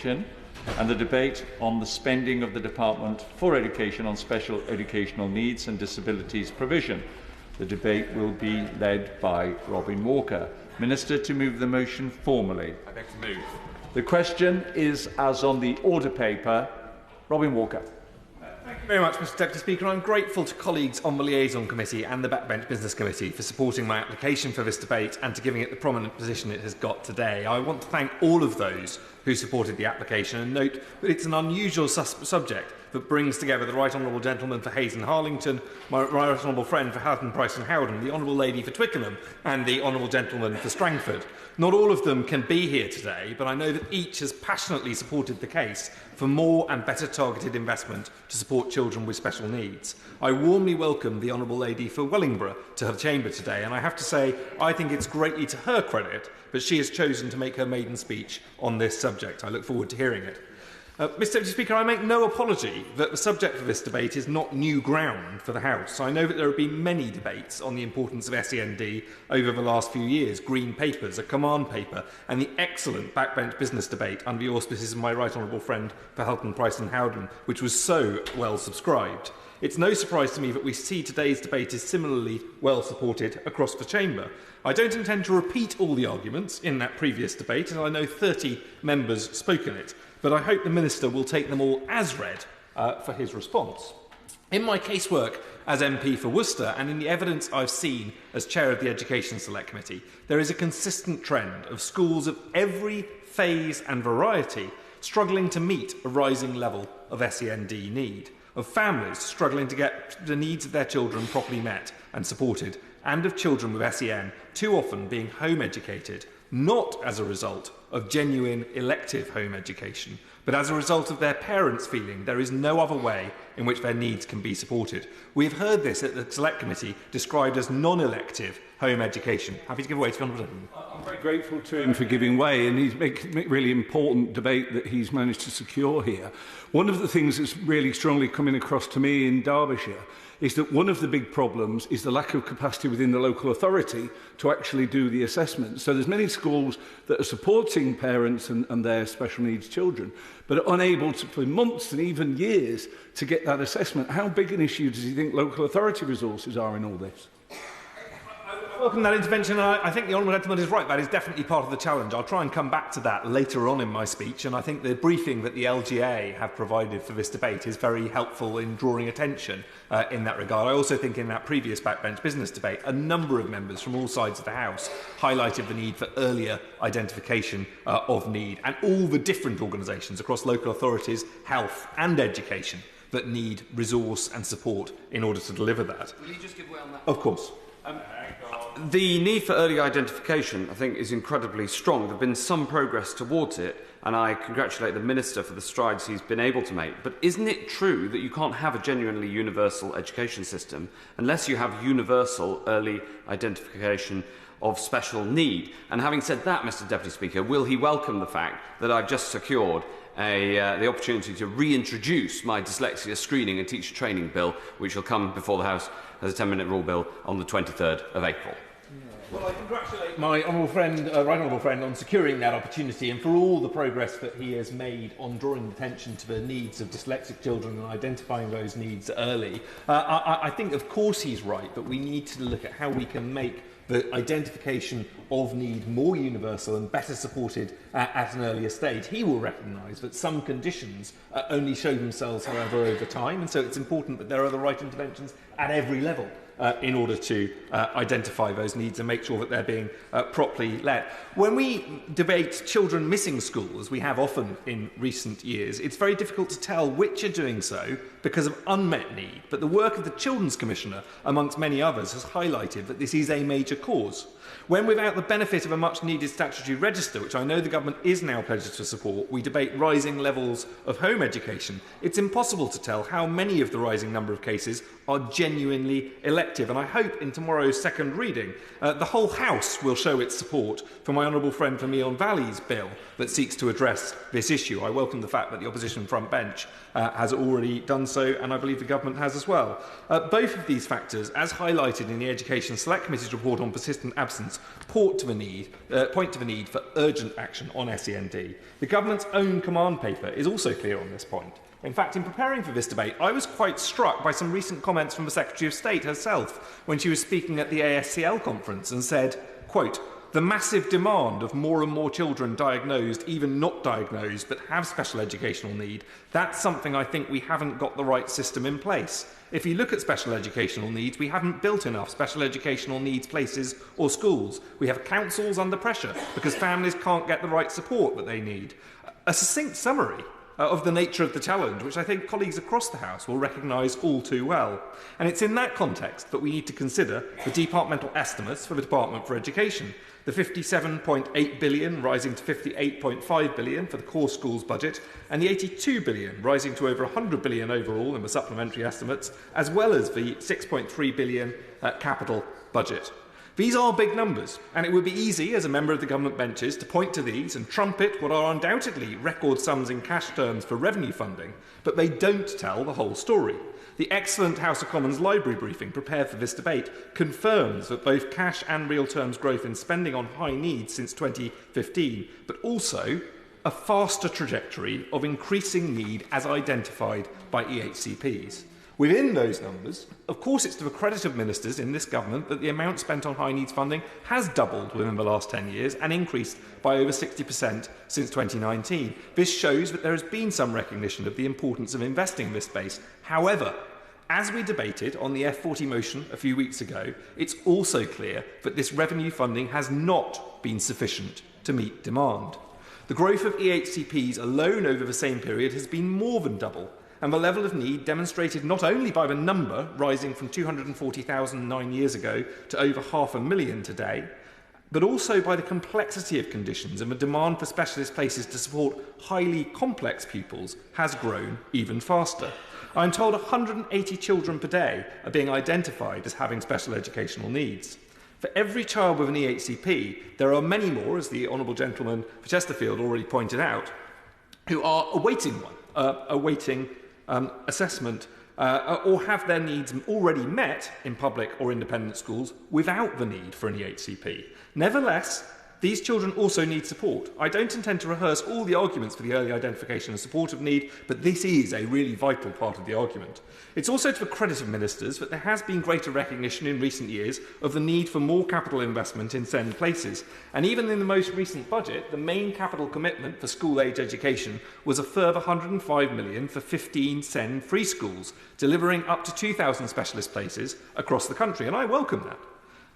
and the debate on the spending of the Department for Education on special educational needs and disabilities provision. The debate will be led by Robin Walker. Minister, to move the motion formally. I beg to move. The question is as on the order paper. Robin Walker. Thank you very much, Mr Deputy Speaker. I'm grateful to colleagues on the Liaison Committee and the Backbench Business Committee for supporting my application for this debate and to giving it the prominent position it has got today. I want to thank all of those who supported the application and note that it's an unusual subject that brings together the Right Honourable Gentleman for Hayes and Harlington, my Right Honourable Friend for Houghton, Price and Howden, the Honourable Lady for Twickenham and the Honourable Gentleman for Strangford. Not all of them can be here today, but I know that each has passionately supported the case for more and better targeted investment to support children with special needs. I warmly welcome the Honourable Lady for Wellingborough to her chamber today, and I have to say I think it's greatly to her credit that she has chosen to make her maiden speech on this subject. I look forward to hearing it. Mr Deputy Speaker, I make no apology that the subject for this debate is not new ground for the House. I know that there have been many debates on the importance of SEND over the last few years, green papers, a command paper, and the excellent backbench business debate under the auspices of my Right Honourable Friend for Houghton, Price and Howden, which was so well subscribed. It's no surprise to me that we see today's debate is similarly well supported across the chamber. I don't intend to repeat all the arguments in that previous debate, and I know 30 members spoke in it, but I hope the Minister will take them all as read for his response. In my casework as MP for Worcester and in the evidence I've seen as Chair of the Education Select Committee, there is a consistent trend of schools of every phase and variety struggling to meet a rising level of SEND need, of families struggling to get the needs of their children properly met and supported, and of children with SEN too often being home educated, not as a result of genuine elective home education, but as a result of their parents feeling there is no other way in which their needs can be supported. We have heard this at the Select Committee described as non-elective home education. Happy to give way to the Honourable Gentleman. I'm very grateful to him for giving way, and he's making a really important debate that he's managed to secure here. One of the things that's really strongly coming across to me in Derbyshire is that one of the big problems is the lack of capacity within the local authority to actually do the assessment. So there's many schools that are supporting parents and their special needs children, but are unable to, for months and even years, to get that assessment. How big an issue does he think local authority resources are in all this? I welcome that intervention. I think the Honourable Gentleman is right. That is definitely part of the challenge. I'll try and come back to that later on in my speech, and I think the briefing that the LGA have provided for this debate is very helpful in drawing attention in that regard. I also think in that previous backbench business debate, a number of members from all sides of the House highlighted the need for earlier identification of need, and all the different organisations across local authorities, health and education that need resource and support in order to deliver that. Will you just give way on that? Of course. The need for early identification, I think, is incredibly strong. There has been some progress towards it, and I congratulate the Minister for the strides he's been able to make. But isn't it true that you can't have a genuinely universal education system unless you have universal early identification of special need? And having said that, Mr Deputy Speaker, will he welcome the fact that I've just secured the opportunity to reintroduce my dyslexia screening and teacher training bill, which will come before the House as a 10-minute rule bill on the 23rd of April? Well, I congratulate my honourable friend, right honourable friend, on securing that opportunity and for all the progress that he has made on drawing attention to the needs of dyslexic children and identifying those needs early. I think, of course, he's right, but we need to look at how we can make the identification of need more universal and better supported at an earlier stage. He will recognise that some conditions only show themselves, however, over time, and so it's important that there are the right interventions at every level in order to identify those needs and make sure that they're being properly led. When we debate children missing school, as we have often in recent years, it's very difficult to tell which are doing so because of unmet need. But the work of the Children's Commissioner, amongst many others, has highlighted that this is a major cause. When, without the benefit of a much-needed statutory register, which I know the Government is now pledged to support, we debate rising levels of home education, it's impossible to tell how many of the rising number of cases are genuinely elective. And I hope in tomorrow's second reading, the whole House will show its support for my honourable friend from Eon Valley's bill that seeks to address this issue. I welcome the fact that the opposition front bench has already done so, and I believe the government has as well. Both of these factors, as highlighted in the Education Select Committee's report on persistent absence, point to the need for urgent action on SEND. The government's own command paper is also clear on this point. In fact, in preparing for this debate, I was quite struck by some recent comments from the Secretary of State herself when she was speaking at the ASCL conference and said, quote, "The massive demand of more and more children diagnosed, even not diagnosed, but have special educational need, that's something I think we haven't got the right system in place. If you look at special educational needs, we haven't built enough special educational needs places or schools. We have councils under pressure because families can't get the right support that they need." A succinct summary of the nature of the challenge, which I think colleagues across the House will recognise all too well. And it's in that context that we need to consider the departmental estimates for the Department for Education, the £57.8 billion rising to £58.5 billion for the core schools budget, and the £82 billion rising to over £100 billion overall in the supplementary estimates, as well as the £6.3 billion capital budget. These are big numbers, and it would be easy as a member of the government benches to point to these and trumpet what are undoubtedly record sums in cash terms for revenue funding, but they don't tell the whole story. The excellent House of Commons library briefing prepared for this debate confirms that both cash and real terms growth in spending on high needs since 2015, but also a faster trajectory of increasing need as identified by EHCPs. Within those numbers, of course, it's to the credit of ministers in this government that the amount spent on high needs funding has doubled within the last 10 years and increased by over 60% since 2019. This shows that there has been some recognition of the importance of investing in this space. However, as we debated on the F40 motion a few weeks ago, it's also clear that this revenue funding has not been sufficient to meet demand. The growth of EHCPs alone over the same period has been more than double, and the level of need demonstrated not only by the number rising from 240,000 9 years ago to over 500,000 today, but also by the complexity of conditions and the demand for specialist places to support highly complex pupils has grown even faster. I'm told 180 children per day are being identified as having special educational needs. For every child with an EHCP, there are many more, as the Honourable Gentleman for Chesterfield already pointed out, who are awaiting one, awaiting assessment, or have their needs already met in public or independent schools without the need for an EHCP. Nevertheless, these children also need support. I don't intend to rehearse all the arguments for the early identification and support of need, but this is a really vital part of the argument. It's also to the credit of ministers that there has been greater recognition in recent years of the need for more capital investment in SEND places. And even in the most recent budget, the main capital commitment for school-age education was a further £105 million for 15 SEND free schools, delivering up to 2,000 specialist places across the country, and I welcome that.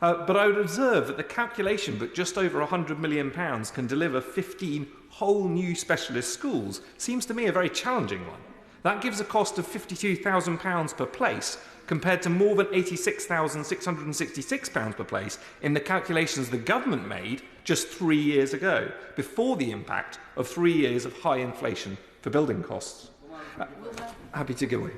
But I would observe that the calculation that just over £100 million can deliver 15 whole new specialist schools seems to me a very challenging one. That gives a cost of £52,000 per place, compared to more than £86,666 per place in the calculations the government made just 3 years ago, before the impact of 3 years of high inflation for building costs. Happy to go away.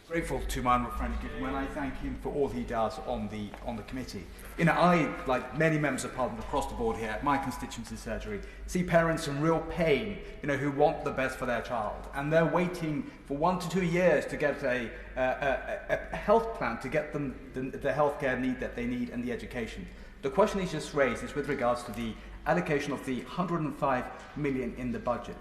Grateful to my honourable friend Gibbon when I thank him for all he does on the committee. You know, I, like many members of Parliament across the board here, my constituency surgery, see parents in real pain, you know, who want the best for their child, and they're waiting for 1 to 2 years to get a health plan to get them the healthcare need that they need and the education. The question he's just raised is with regards to the allocation of the £105 million in the budget.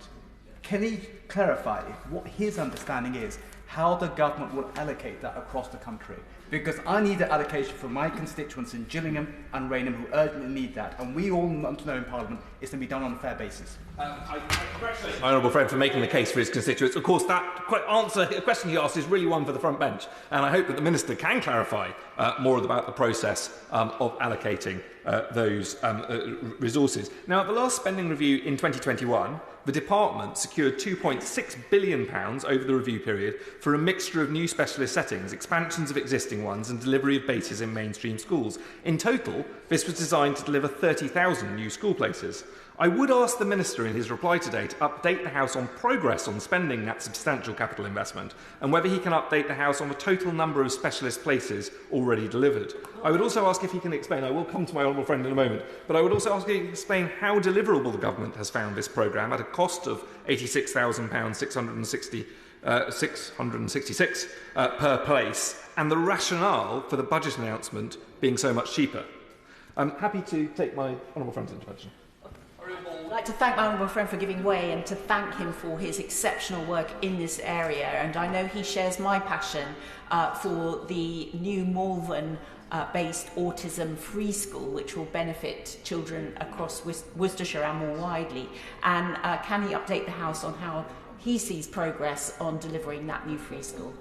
Can he clarify what his understanding is, how the government will allocate that across the country? Because I need the allocation for my constituents in Gillingham and Raynham who urgently need that, and we all want to know in Parliament it's going to be done on a fair basis. I congratulate my honourable friend for making the case for his constituents. Of course, that question he asked is really one for the front bench, and I hope that the Minister can clarify more about the process of allocating those resources. Now, at the last spending review in 2021, the department secured £2.6 billion over the review period for a mixture of new specialist settings, expansions of existing ones, and delivery of bases in mainstream schools. In total, this was designed to deliver 30,000 new school places. I would ask the Minister in his reply today to update the House on progress on spending that substantial capital investment and whether he can update the House on the total number of specialist places already delivered. I would also ask if he can explain, I will come to my honourable friend in a moment, but I would also ask if he can explain how deliverable the government has found this programme at a cost of £86,666 per place, and the rationale for the budget announcement being so much cheaper. I'm happy to take my honourable friend's intervention. I'd like to thank my honourable friend for giving way and to thank him for his exceptional work in this area. And I know he shares my passion for the new Malvern-based autism-free school, which will benefit children across Worcestershire and more widely. And can he update the House on how he sees progress on delivering that new free school?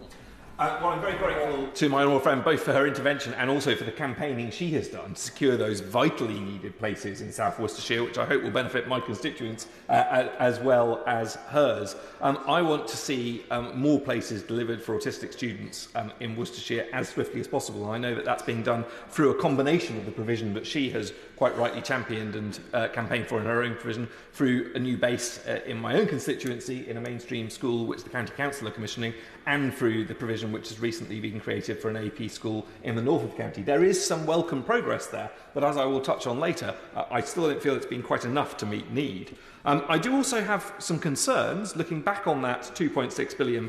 Well, I'm very grateful to my honourable friend both for her intervention and also for the campaigning she has done to secure those vitally needed places in South Worcestershire, which I hope will benefit my constituents as well as hers. I want to see more places delivered for autistic students in Worcestershire as swiftly as possible. And I know that that's being done through a combination of the provision that she has quite rightly championed and campaigned for in her own provision, through a new base in my own constituency in a mainstream school which the County Council are commissioning, and through the provision which has recently been created for an AP school in the north of the county. There is some welcome progress there, but as I will touch on later, I still don't feel it's been quite enough to meet need. I do also have some concerns, looking back on that £2.6 billion,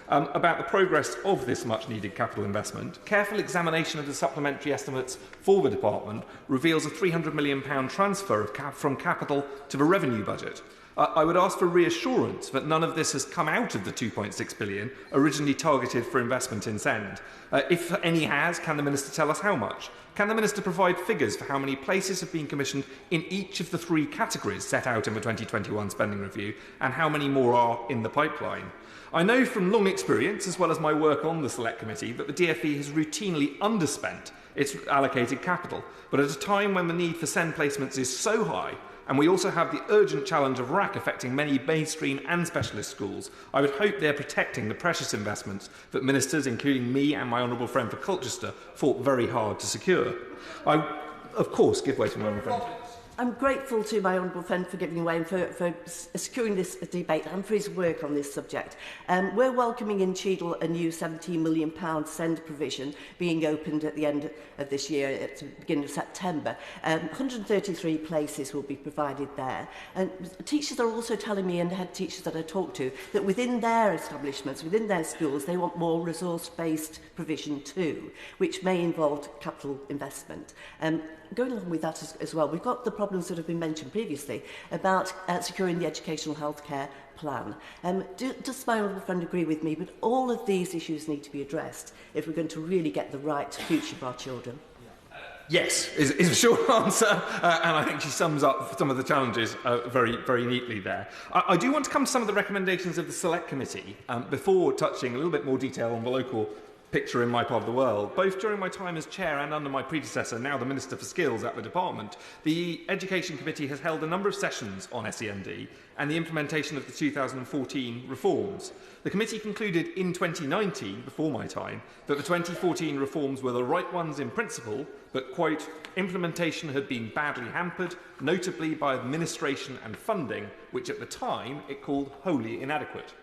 about the progress of this much-needed capital investment. Careful examination of the supplementary estimates for the department reveals a £300 million transfer from capital to the revenue budget. I would ask for reassurance that none of this has come out of the £2.6 billion originally targeted for investment in SEND. If any has, can the Minister tell us how much? Can the Minister provide figures for how many places have been commissioned in each of the three categories set out in the 2021 spending review, and how many more are in the pipeline? I know from long experience, as well as my work on the Select Committee, that the DfE has routinely underspent its allocated capital, but at a time when the need for SEND placements is so high, and we also have the urgent challenge of RAC affecting many mainstream and specialist schools, I would hope they're protecting the precious investments that ministers, including me and my honourable friend for Colchester, fought very hard to secure. I, of course, give way to my honourable friend. I'm grateful to my honourable friend for giving way and for securing this debate and for his work on this subject. We're welcoming in Cheadle a new £17 million SEND provision being opened at the end of this year, at the beginning of September. 133 places will be provided there. And teachers are also telling me, and head teachers that I talk to, that within their establishments, within their schools, they want more resource-based provision too, which may involve capital investment. Going along with that as well, we've got the problems that have been mentioned previously about securing the educational healthcare plan. Does my honourable friend agree with me? But all of these issues need to be addressed if we're going to really get the right future for our children. Yes, is a short answer, and I think she sums up some of the challenges very, very neatly there. I do want to come to some of the recommendations of the Select Committee before touching a little bit more detail on the local picture in my part of the world. Both during my time as chair and under my predecessor, now the Minister for Skills at the department, the Education Committee has held a number of sessions on SEND and the implementation of the 2014 reforms. The committee concluded in 2019, before my time, that the 2014 reforms were the right ones in principle, but, quote, implementation had been badly hampered, notably by administration and funding, which at the time it called wholly inadequate.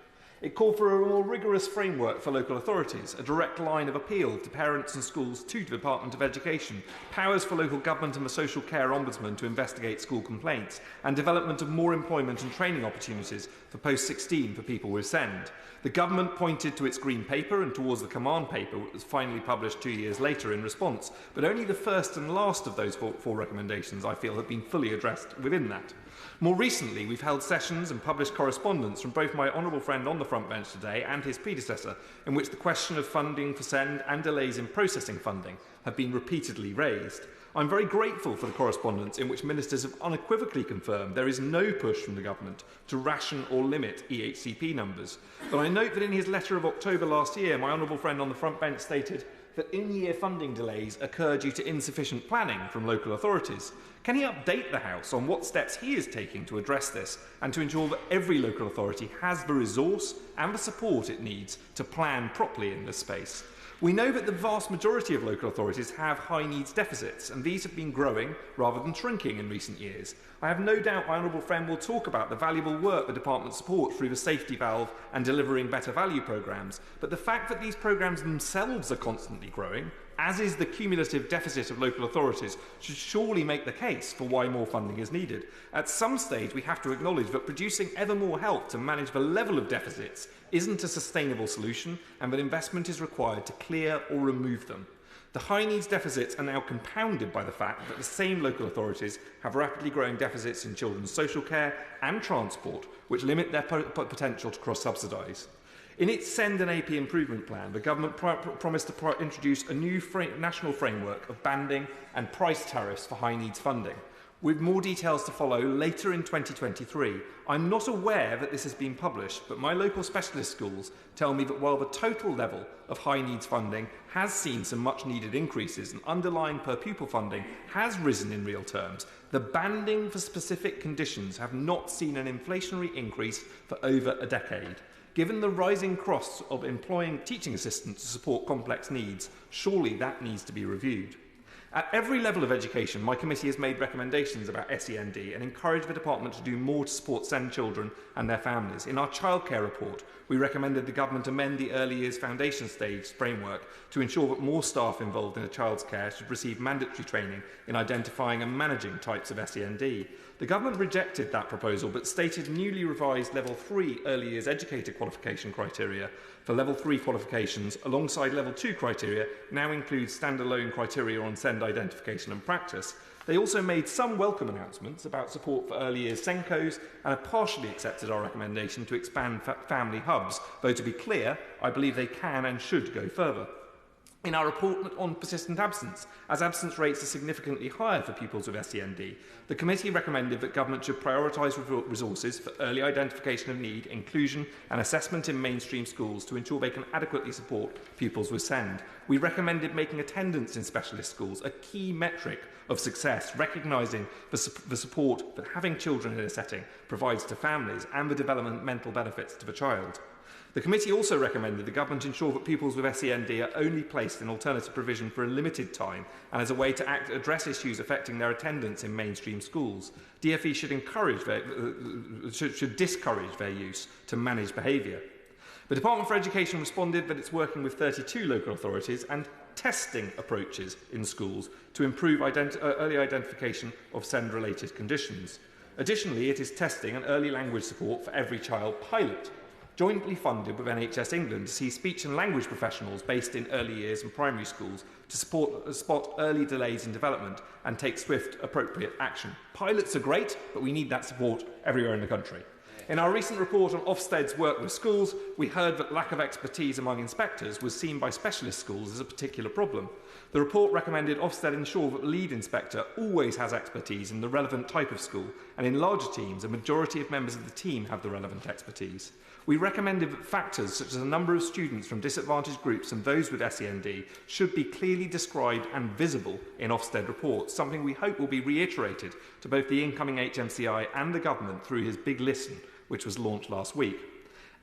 It called for a more rigorous framework for local authorities, a direct line of appeal to parents and schools to the Department of Education, powers for local government and the Social Care Ombudsman to investigate school complaints, and development of more employment and training opportunities for post-16 for people with SEND. The government pointed to its Green Paper and towards the Command Paper, which was finally published 2 years later in response, but only the first and last of those four recommendations, I feel, have been fully addressed within that. More recently, we've held sessions and published correspondence from both my honourable friend on the front bench today and his predecessor, in which the question of funding for SEND and delays in processing funding have been repeatedly raised. I'm very grateful for the correspondence in which ministers have unequivocally confirmed there is no push from the government to ration or limit EHCP numbers. But I note that in his letter of October last year, my honourable friend on the front bench stated that in-year funding delays occur due to insufficient planning from local authorities. Can he update the House on what steps he is taking to address this and to ensure that every local authority has the resource and the support it needs to plan properly in this space? We know that the vast majority of local authorities have high needs deficits, and these have been growing rather than shrinking in recent years. I have no doubt my honourable friend will talk about the valuable work the department supports through the safety valve and delivering better value programmes, but the fact that these programmes themselves are constantly growing, as is the cumulative deficit of local authorities, should surely make the case for why more funding is needed. At some stage, we have to acknowledge that producing ever more help to manage the level of deficits isn't a sustainable solution, and that investment is required to clear or remove them. The high needs deficits are now compounded by the fact that the same local authorities have rapidly growing deficits in children's social care and transport, which limit their potential to cross-subsidise. In its Send an AP improvement plan, the government promised to introduce a new national framework of banding and price tariffs for high needs funding, with more details to follow later in 2023. I'm not aware that this has been published, but my local specialist schools tell me that while the total level of high needs funding has seen some much needed increases and underlying per pupil funding has risen in real terms, the banding for specific conditions have not seen an inflationary increase for over a decade. Given the rising costs of employing teaching assistants to support complex needs, surely that needs to be reviewed. At every level of education, my committee has made recommendations about SEND and encouraged the department to do more to support SEND children and their families. In our childcare report, we recommended the government amend the early years foundation stage framework to ensure that more staff involved in a child's care should receive mandatory training in identifying and managing types of SEND. The government rejected that proposal, but stated newly revised Level 3 early years educator qualification criteria for Level 3 qualifications alongside Level 2 criteria now includes standalone criteria on SEND identification and practice. They also made some welcome announcements about support for early years SENCOs and have partially accepted our recommendation to expand family hubs, though to be clear, I believe they can and should go further. In our report on persistent absence, as absence rates are significantly higher for pupils with SEND, the committee recommended that government should prioritise resources for early identification of need, inclusion and assessment in mainstream schools to ensure they can adequately support pupils with SEND. We recommended making attendance in specialist schools a key metric of success, recognising the support that having children in a setting provides to families and the developmental benefits to the child. The committee also recommended the government ensure that pupils with SEND are only placed in alternative provision for a limited time and as a way to address issues affecting their attendance in mainstream schools. DfE should discourage their use to manage behaviour. The Department for Education responded that it's working with 32 local authorities and testing approaches in schools to improve early identification of SEND-related conditions. Additionally, it is testing an early language support for every child pilot, jointly funded with NHS England, to see speech and language professionals based in early years and primary schools to spot early delays in development and take swift, appropriate action. Pilots are great, but we need that support everywhere in the country. In our recent report on Ofsted's work with schools, we heard that lack of expertise among inspectors was seen by specialist schools as a particular problem. The report recommended Ofsted ensure that the lead inspector always has expertise in the relevant type of school, and in larger teams, a majority of members of the team have the relevant expertise. We recommended that factors such as the number of students from disadvantaged groups and those with SEND should be clearly described and visible in Ofsted reports, something we hope will be reiterated to both the incoming HMCI and the government through his Big Listen, which was launched last week.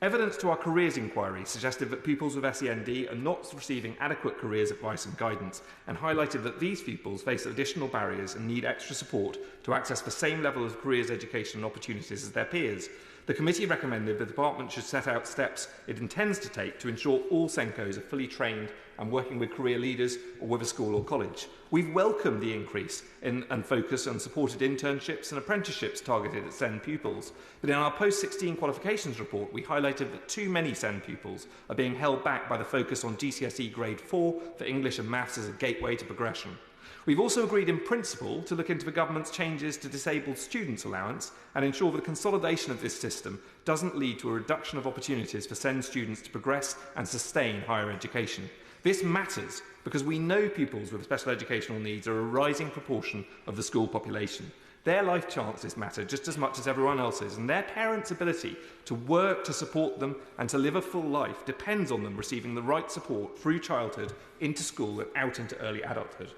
Evidence to our careers inquiry suggested that pupils with SEND are not receiving adequate careers advice and guidance, and highlighted that these pupils face additional barriers and need extra support to access the same level of careers education and opportunities as their peers. The committee recommended the department should set out steps it intends to take to ensure all SENCOs are fully trained and working with career leaders or with a school or college. We've welcomed the increase in and focus on supported internships and apprenticeships targeted at SEND pupils, but in our post-16 qualifications report we highlighted that too many SEND pupils are being held back by the focus on GCSE Grade 4 for English and Maths as a gateway to progression. We've also agreed in principle to look into the government's changes to disabled students' allowance and ensure that the consolidation of this system doesn't lead to a reduction of opportunities for SEND students to progress and sustain higher education. This matters because we know pupils with special educational needs are a rising proportion of the school population. Their life chances matter just as much as everyone else's, and their parents' ability to work to support them and to live a full life depends on them receiving the right support through childhood, into school and out into early adulthood.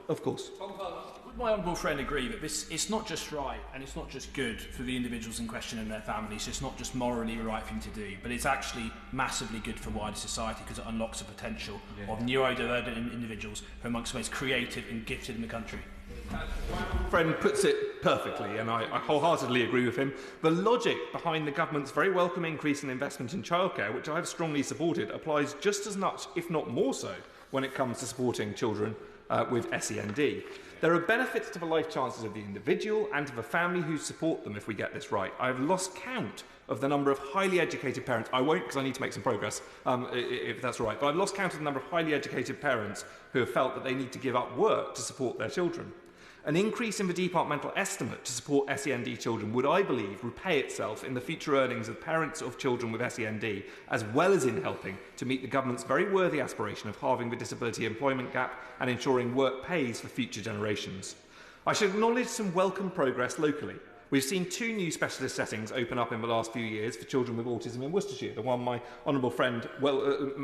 Of course. my honourable friend agree that it's not just right and it's not just good for the individuals in question and their families. It's not just morally the right thing to do, but it's actually massively good for wider society because it unlocks the potential of neurodivergent individuals who are amongst the most creative and gifted in the country. Friend puts it perfectly, and I wholeheartedly agree with him. The logic behind the government's very welcome increase in investment in childcare, which I have strongly supported, applies just as much, if not more so, when it comes to supporting children with SEND. There are benefits to the life chances of the individual and to the family who support them if we get this right. I've lost count of the number of highly educated parents. I won't, because I need to make some progress, if that's all right. But I've lost count of the number of highly educated parents who have felt that they need to give up work to support their children. An increase in the departmental estimate to support SEND children would, I believe, repay itself in the future earnings of parents of children with SEND, as well as in helping to meet the government's very worthy aspiration of halving the disability employment gap and ensuring work pays for future generations. I should acknowledge some welcome progress locally. We've seen 2 new specialist settings open up in the last few years for children with autism in Worcestershire. The one my honourable friend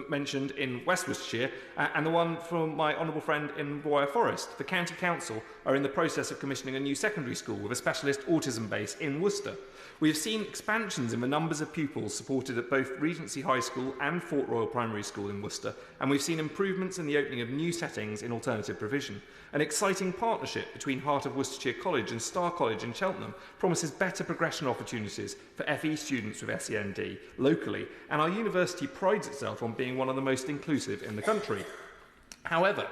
mentioned in West Worcestershire, and the one from my honourable friend in Royal Forest. The County Council are in the process of commissioning a new secondary school with a specialist autism base in Worcester. We have seen expansions in the numbers of pupils supported at both Regency High School and Fort Royal Primary School in Worcester, and we've seen improvements in the opening of new settings in alternative provision. An exciting partnership between Heart of Worcestershire College and Star College in Cheltenham promises better progression opportunities for FE students with SEND locally, and our university prides itself on being one of the most inclusive in the country. However,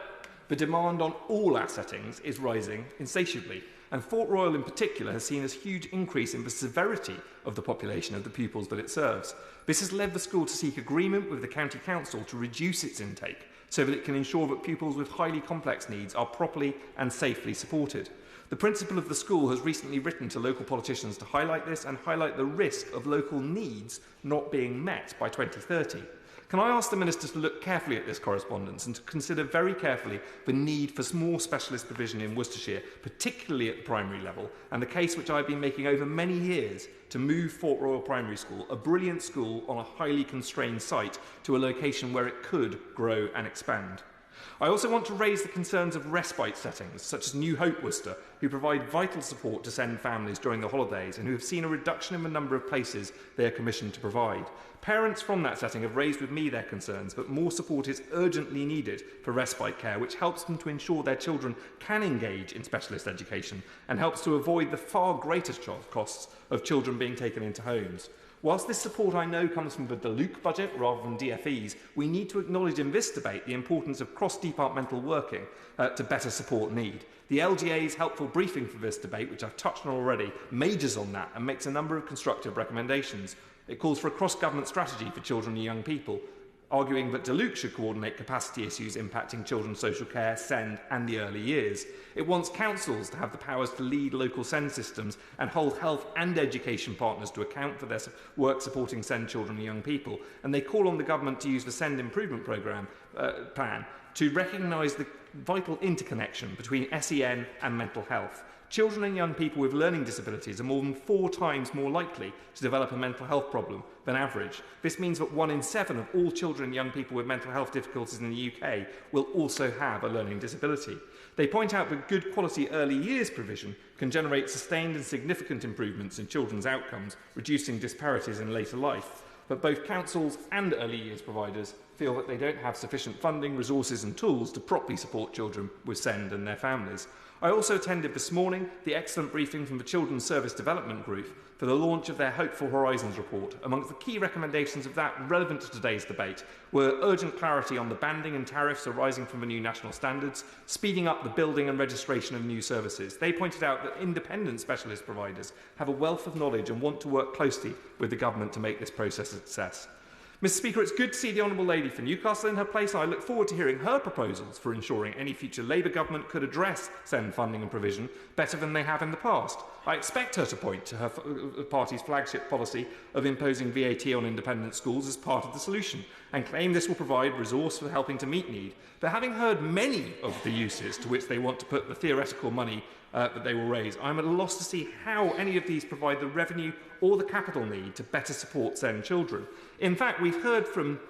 the demand on all our settings is rising insatiably, and Fort Royal in particular has seen a huge increase in the severity of the population of the pupils that it serves. This has led the school to seek agreement with the County Council to reduce its intake so that it can ensure that pupils with highly complex needs are properly and safely supported. The principal of the school has recently written to local politicians to highlight this and highlight the risk of local needs not being met by 2030. Can I ask the Minister to look carefully at this correspondence and to consider very carefully the need for more specialist provision in Worcestershire, particularly at the primary level, and the case which I've been making over many years to move Fort Royal Primary School, a brilliant school on a highly constrained site, to a location where it could grow and expand. I also want to raise the concerns of respite settings, such as New Hope Worcester, who provide vital support to SEND families during the holidays and who have seen a reduction in the number of places they are commissioned to provide. Parents from that setting have raised with me their concerns, but more support is urgently needed for respite care, which helps them to ensure their children can engage in specialist education and helps to avoid the far greater costs of children being taken into homes. Whilst this support I know comes from the DeLuc budget rather than DFE's, we need to acknowledge in this debate the importance of cross-departmental working to better support need. The LGA's helpful briefing for this debate, which I've touched on already, majors on that and makes a number of constructive recommendations. It calls for a cross-government strategy for children and young people, arguing that DeLuc should coordinate capacity issues impacting children's social care, SEND and the early years. It wants councils to have the powers to lead local SEND systems and hold health and education partners to account for their work supporting SEND children and young people. And they call on the government to use the SEND Improvement Programme plan to recognise the vital interconnection between SEN and mental health. Children and young people with learning disabilities are more than 4 times more likely to develop a mental health problem than average. This means that 1 in 7 of all children and young people with mental health difficulties in the UK will also have a learning disability. They point out that good quality early years provision can generate sustained and significant improvements in children's outcomes, reducing disparities in later life. But both councils and early years providers feel that they don't have sufficient funding, resources and tools to properly support children with SEND and their families. I also attended this morning the excellent briefing from the Children's Service Development Group for the launch of their Hopeful Horizons report. Amongst the key recommendations of that relevant to today's debate were urgent clarity on the banding and tariffs arising from the new national standards, speeding up the building and registration of new services. They pointed out that independent specialist providers have a wealth of knowledge and want to work closely with the government to make this process a success. Mr Speaker, it's good to see the Honourable Lady for Newcastle in her place. I look forward to hearing her proposals for ensuring any future Labour government could address SEND funding and provision better than they have in the past. I expect her to point to her party's flagship policy of imposing VAT on independent schools as part of the solution and claim this will provide resource for helping to meet need. But having heard many of the uses to which they want to put the theoretical money that they will raise, I'm at a loss to see how any of these provide the revenue or the capital need to better support SEND children. In fact, we've heard from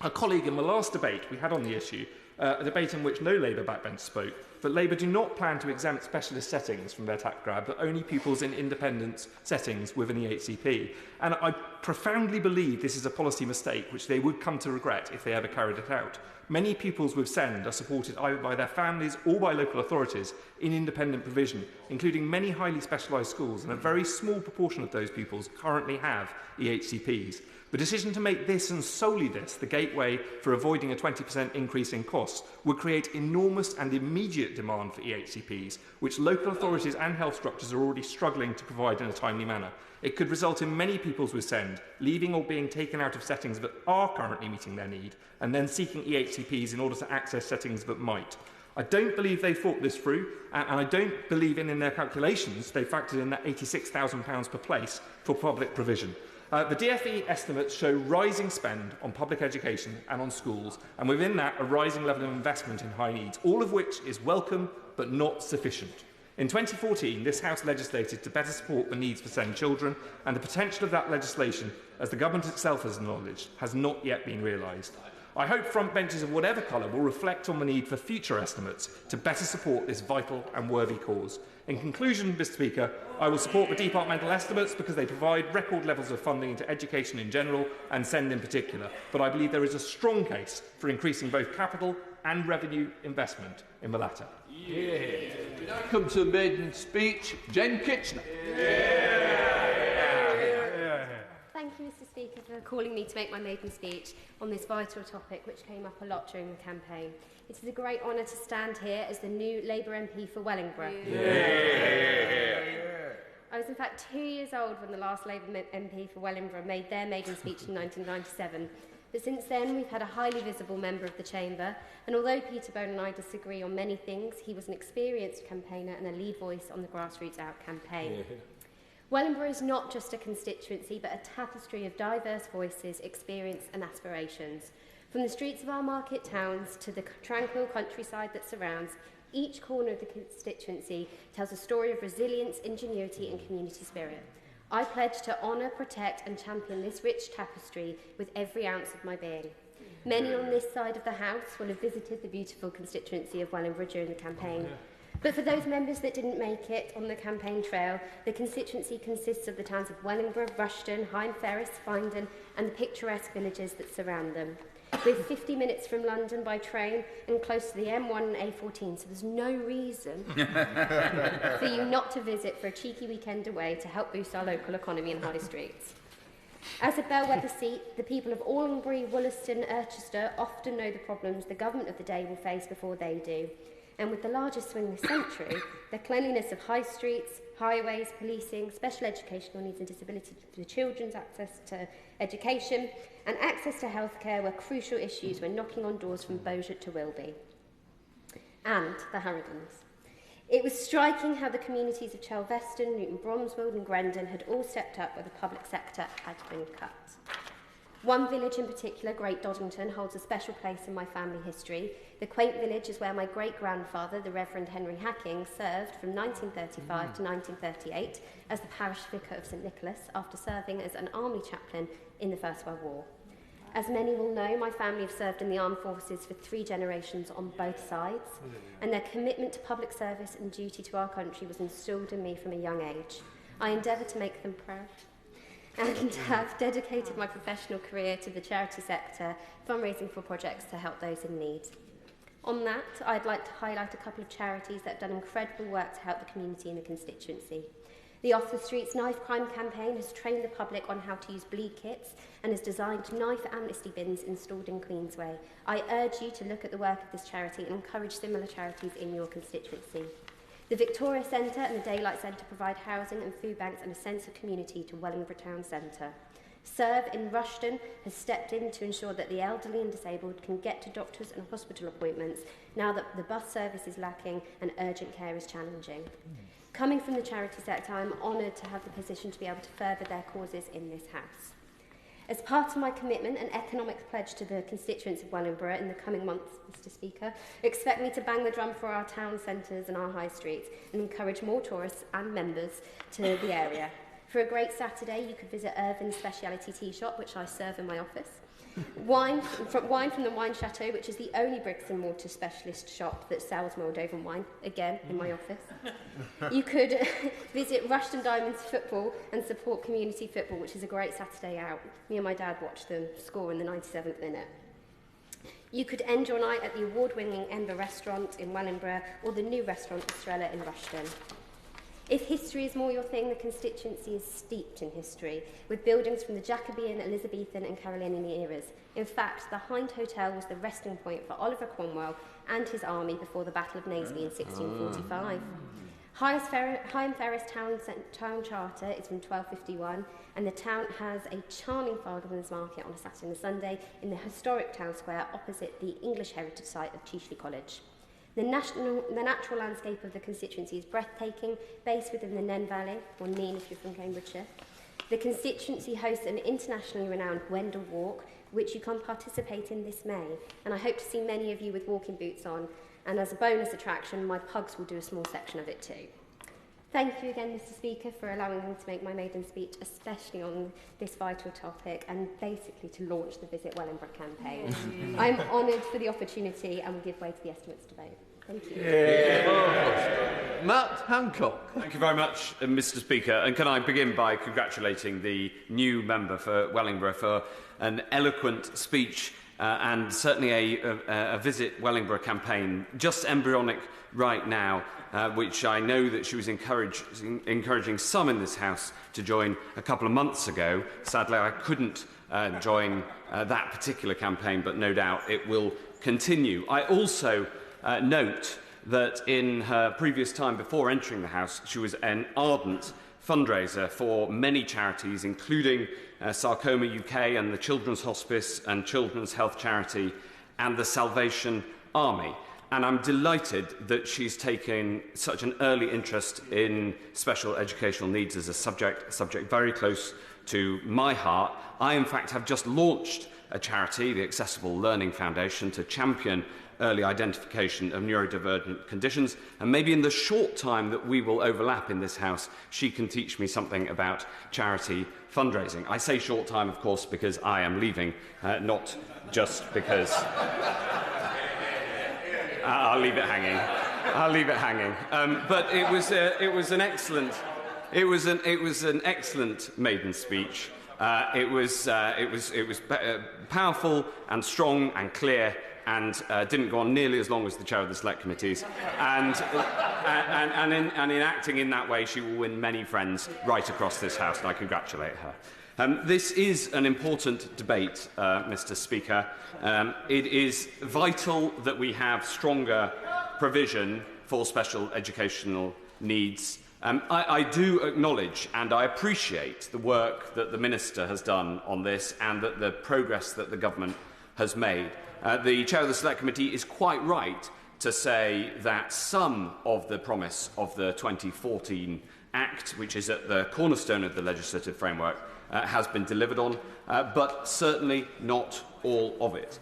a colleague in the last debate we had on the issue, a debate in which no Labour backbench spoke, but Labour do not plan to exempt specialist settings from their tax grab, but only pupils in independent settings with an EHCP. And I profoundly believe this is a policy mistake which they would come to regret if they ever carried it out. Many pupils with SEND are supported either by their families or by local authorities in independent provision, including many highly specialised schools, and a very small proportion of those pupils currently have EHCPs. The decision to make this and solely this the gateway for avoiding a 20% increase in costs would create enormous and immediate demand for EHCPs, which local authorities and health structures are already struggling to provide in a timely manner. It could result in many pupils with SEND leaving or being taken out of settings that are currently meeting their need, and then seeking EHCPs in order to access settings that might. I don't believe they thought this through, and I don't believe in their calculations they factored in that £86,000 per place for public provision. The DfE estimates show rising spend on public education and on schools, and within that a rising level of investment in high needs, all of which is welcome but not sufficient. In 2014, this House legislated to better support the needs for SEND children, and the potential of that legislation, as the government itself has acknowledged, has not yet been realised. I hope frontbenchers of whatever colour will reflect on the need for future estimates to better support this vital and worthy cause. In conclusion, Mr Speaker, I will support the departmental estimates because they provide record levels of funding into education in general and SEND in particular, but I believe there is a strong case for increasing both capital and revenue investment in the latter. Yeah. We now come to a maiden speech. Jen Kitchener. Thank you, Mr Speaker, for calling me to make my maiden speech on this vital topic which came up a lot during the campaign. It is a great honour to stand here as the new Labour MP for Wellingborough. I was in fact 2 years old when the last Labour MP for Wellingborough made their maiden speech in 1997. But since then, we've had a highly visible member of the Chamber, and although Peter Bone and I disagree on many things, he was an experienced campaigner and a lead voice on the Grassroots Out campaign. Wellingborough is not just a constituency, but a tapestry of diverse voices, experience and aspirations. From the streets of our market towns to the tranquil countryside that surrounds, each corner of the constituency tells a story of resilience, ingenuity and community spirit. I pledge to honour, protect and champion this rich tapestry with every ounce of my being. Many on this side of the House will have visited the beautiful constituency of Wellingborough during the campaign. But for those members that didn't make it on the campaign trail, the constituency consists of the towns of Wellingborough, Rushden, Hyde Ferris, Findon and the picturesque villages that surround them. We're 50 minutes from London by train and close to the M1 and A14, so there's no reason for you not to visit for a cheeky weekend away to help boost our local economy and high streets. As a bellwether seat, the people of Allenbury, Wollaston, Urchester often know the problems the government of the day will face before they do. And with the largest swing this century, the cleanliness of high streets, highways, policing, special educational needs and disability for the children's access to education and access to healthcare were crucial issues when knocking on doors from Beaujeu to Wilby. And the Harridans. It was striking how the communities of Chelveston, Newton Bromswold and Grendon had all stepped up where the public sector had been cut. One village in particular, Great Doddington, holds a special place in my family history. The quaint village is where my great-grandfather, the Reverend Henry Hacking, served from 1935 to 1938 as the parish vicar of St Nicholas after serving as an army chaplain in the First World War. As many will know, my family have served in the armed forces for 3 generations on both sides, and their commitment to public service and duty to our country was instilled in me from a young age. I endeavour to make them proud and have dedicated my professional career to the charity sector, fundraising for projects to help those in need. On that, I'd like to highlight a couple of charities that have done incredible work to help the community and the constituency. The Off the Streets Knife Crime campaign has trained the public on how to use bleed kits and has designed knife amnesty bins installed in Queensway. I urge you to look at the work of this charity and encourage similar charities in your constituency. The Victoria Centre and the Daylight Centre provide housing and food banks and a sense of community to Wellingborough Town Centre. Serve in Rushden has stepped in to ensure that the elderly and disabled can get to doctors and hospital appointments now that the bus service is lacking and urgent care is challenging. Coming from the charity sector, I'm honoured to have the position to be able to further their causes in this House. As part of my commitment and economic pledge to the constituents of Wellingborough in the coming months, Mr Speaker, expect me to bang the drum for our town centres and our high streets and encourage more tourists and members to the area. For a great Saturday, you could visit Irvin's Speciality Tea Shop, which I serve in my office. Wine from the Wine Chateau, which is the only bricks and mortar specialist shop that sells Moldovan wine, again, in my office. You could visit Rushton Diamonds Football and support community football, which is a great Saturday out. Me and my dad watched them score in the 97th minute. You could end your night at the award-winning Ember restaurant in Wellingborough or the new restaurant Estrella in Rushton. If history is more your thing, the constituency is steeped in history, with buildings from the Jacobean, Elizabethan and Carolinian eras. In fact, the Hind Hotel was the resting point for Oliver Cromwell and his army before the Battle of Naseby in 1645. Higham Ferris Town Charter is from 1251, and the town has a charming farmers market on a Saturday and a Sunday in the historic town square opposite the English heritage site of Chicheley College. The natural landscape of the constituency is breathtaking, based within the Nen Valley, or Neen if you're from Cambridgeshire. The constituency hosts an internationally renowned Wendell Walk, which you can participate in this May, and I hope to see many of you with walking boots on, and as a bonus attraction, my pugs will do a small section of it too. Thank you again, Mr. Speaker, for allowing me to make my maiden speech, especially on this vital topic, and basically to launch the Visit Wellingborough campaign. I'm honoured for the opportunity and will give way to the estimates debate. Thank you. Matt Hancock. Thank you very much, Mr. Speaker. And can I begin by congratulating the new member for Wellingborough for an eloquent speech and certainly a Visit Wellingborough campaign, just embryonic right now, which I know that she was encouraging some in this House to join a couple of months ago. Sadly, I couldn't join that particular campaign, but no doubt it will continue. I also note that in her previous time before entering the House, she was an ardent fundraiser for many charities, including Sarcoma UK and the Children's Hospice and Children's Health Charity and the Salvation Army. And I'm delighted that she's taken such an early interest in special educational needs as a subject very close to my heart. I, in fact, have just launched a charity, the Accessible Learning Foundation, to champion early identification of neurodivergent conditions, and maybe in the short time that we will overlap in this House, she can teach me something about charity fundraising. I say short time, of course, because I am leaving, not just because... I'll leave it hanging. But it was an excellent maiden speech. It was powerful and strong and clear, and didn't go on nearly as long as the chair of the select committees. And in acting in that way, she will win many friends right across this House, and I congratulate her. This is an important debate, Mr. Speaker. It is vital that we have stronger provision for special educational needs. I do acknowledge and I appreciate the work that the Minister has done on this and that the progress that the Government has made. The Chair of the Select Committee is quite right to say that some of the promise of the 2014 Act, which is at the cornerstone of the legislative framework, has been delivered on, but certainly not all of it.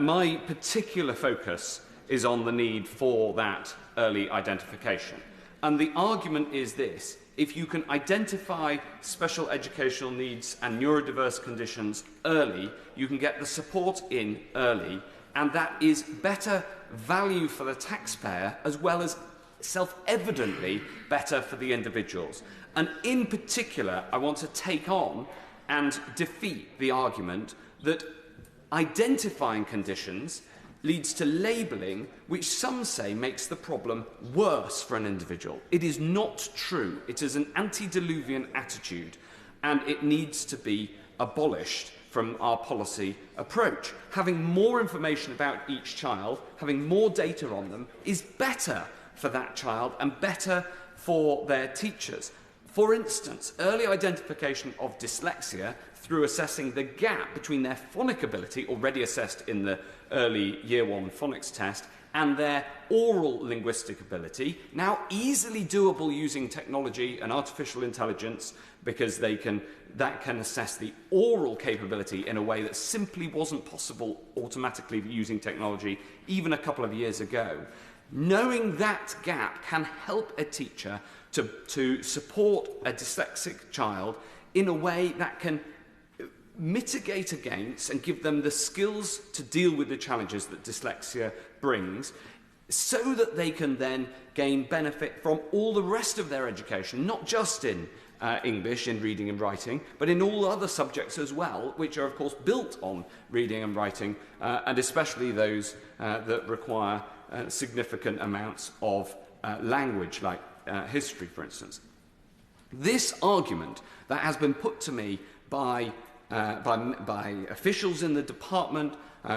My particular focus is on the need for that early identification. And the argument is this: if you can identify special educational needs and neurodiverse conditions early, you can get the support in early, and that is better value for the taxpayer as well as self-evidently better for the individuals. And in particular, I want to take on and defeat the argument that identifying conditions leads to labelling, which some say makes the problem worse for an individual. It is not true. It is an antediluvian attitude, and it needs to be abolished from our policy approach. Having more information about each child, having more data on them, is better for that child and better for their teachers. For instance, early identification of dyslexia through assessing the gap between their phonic ability, already assessed in the early Year 1 phonics test, and their oral linguistic ability, now easily doable using technology and artificial intelligence, because that can assess the oral capability in a way that simply wasn't possible automatically using technology even a couple of years ago. Knowing that gap can help a teacher to support a dyslexic child in a way that can mitigate against and give them the skills to deal with the challenges that dyslexia brings, so that they can then gain benefit from all the rest of their education, not just in English, in reading and writing, but in all other subjects as well, which are, of course, built on reading and writing, and especially those that require significant amounts of language, like history, for instance. This argument that has been put to me by officials in the department,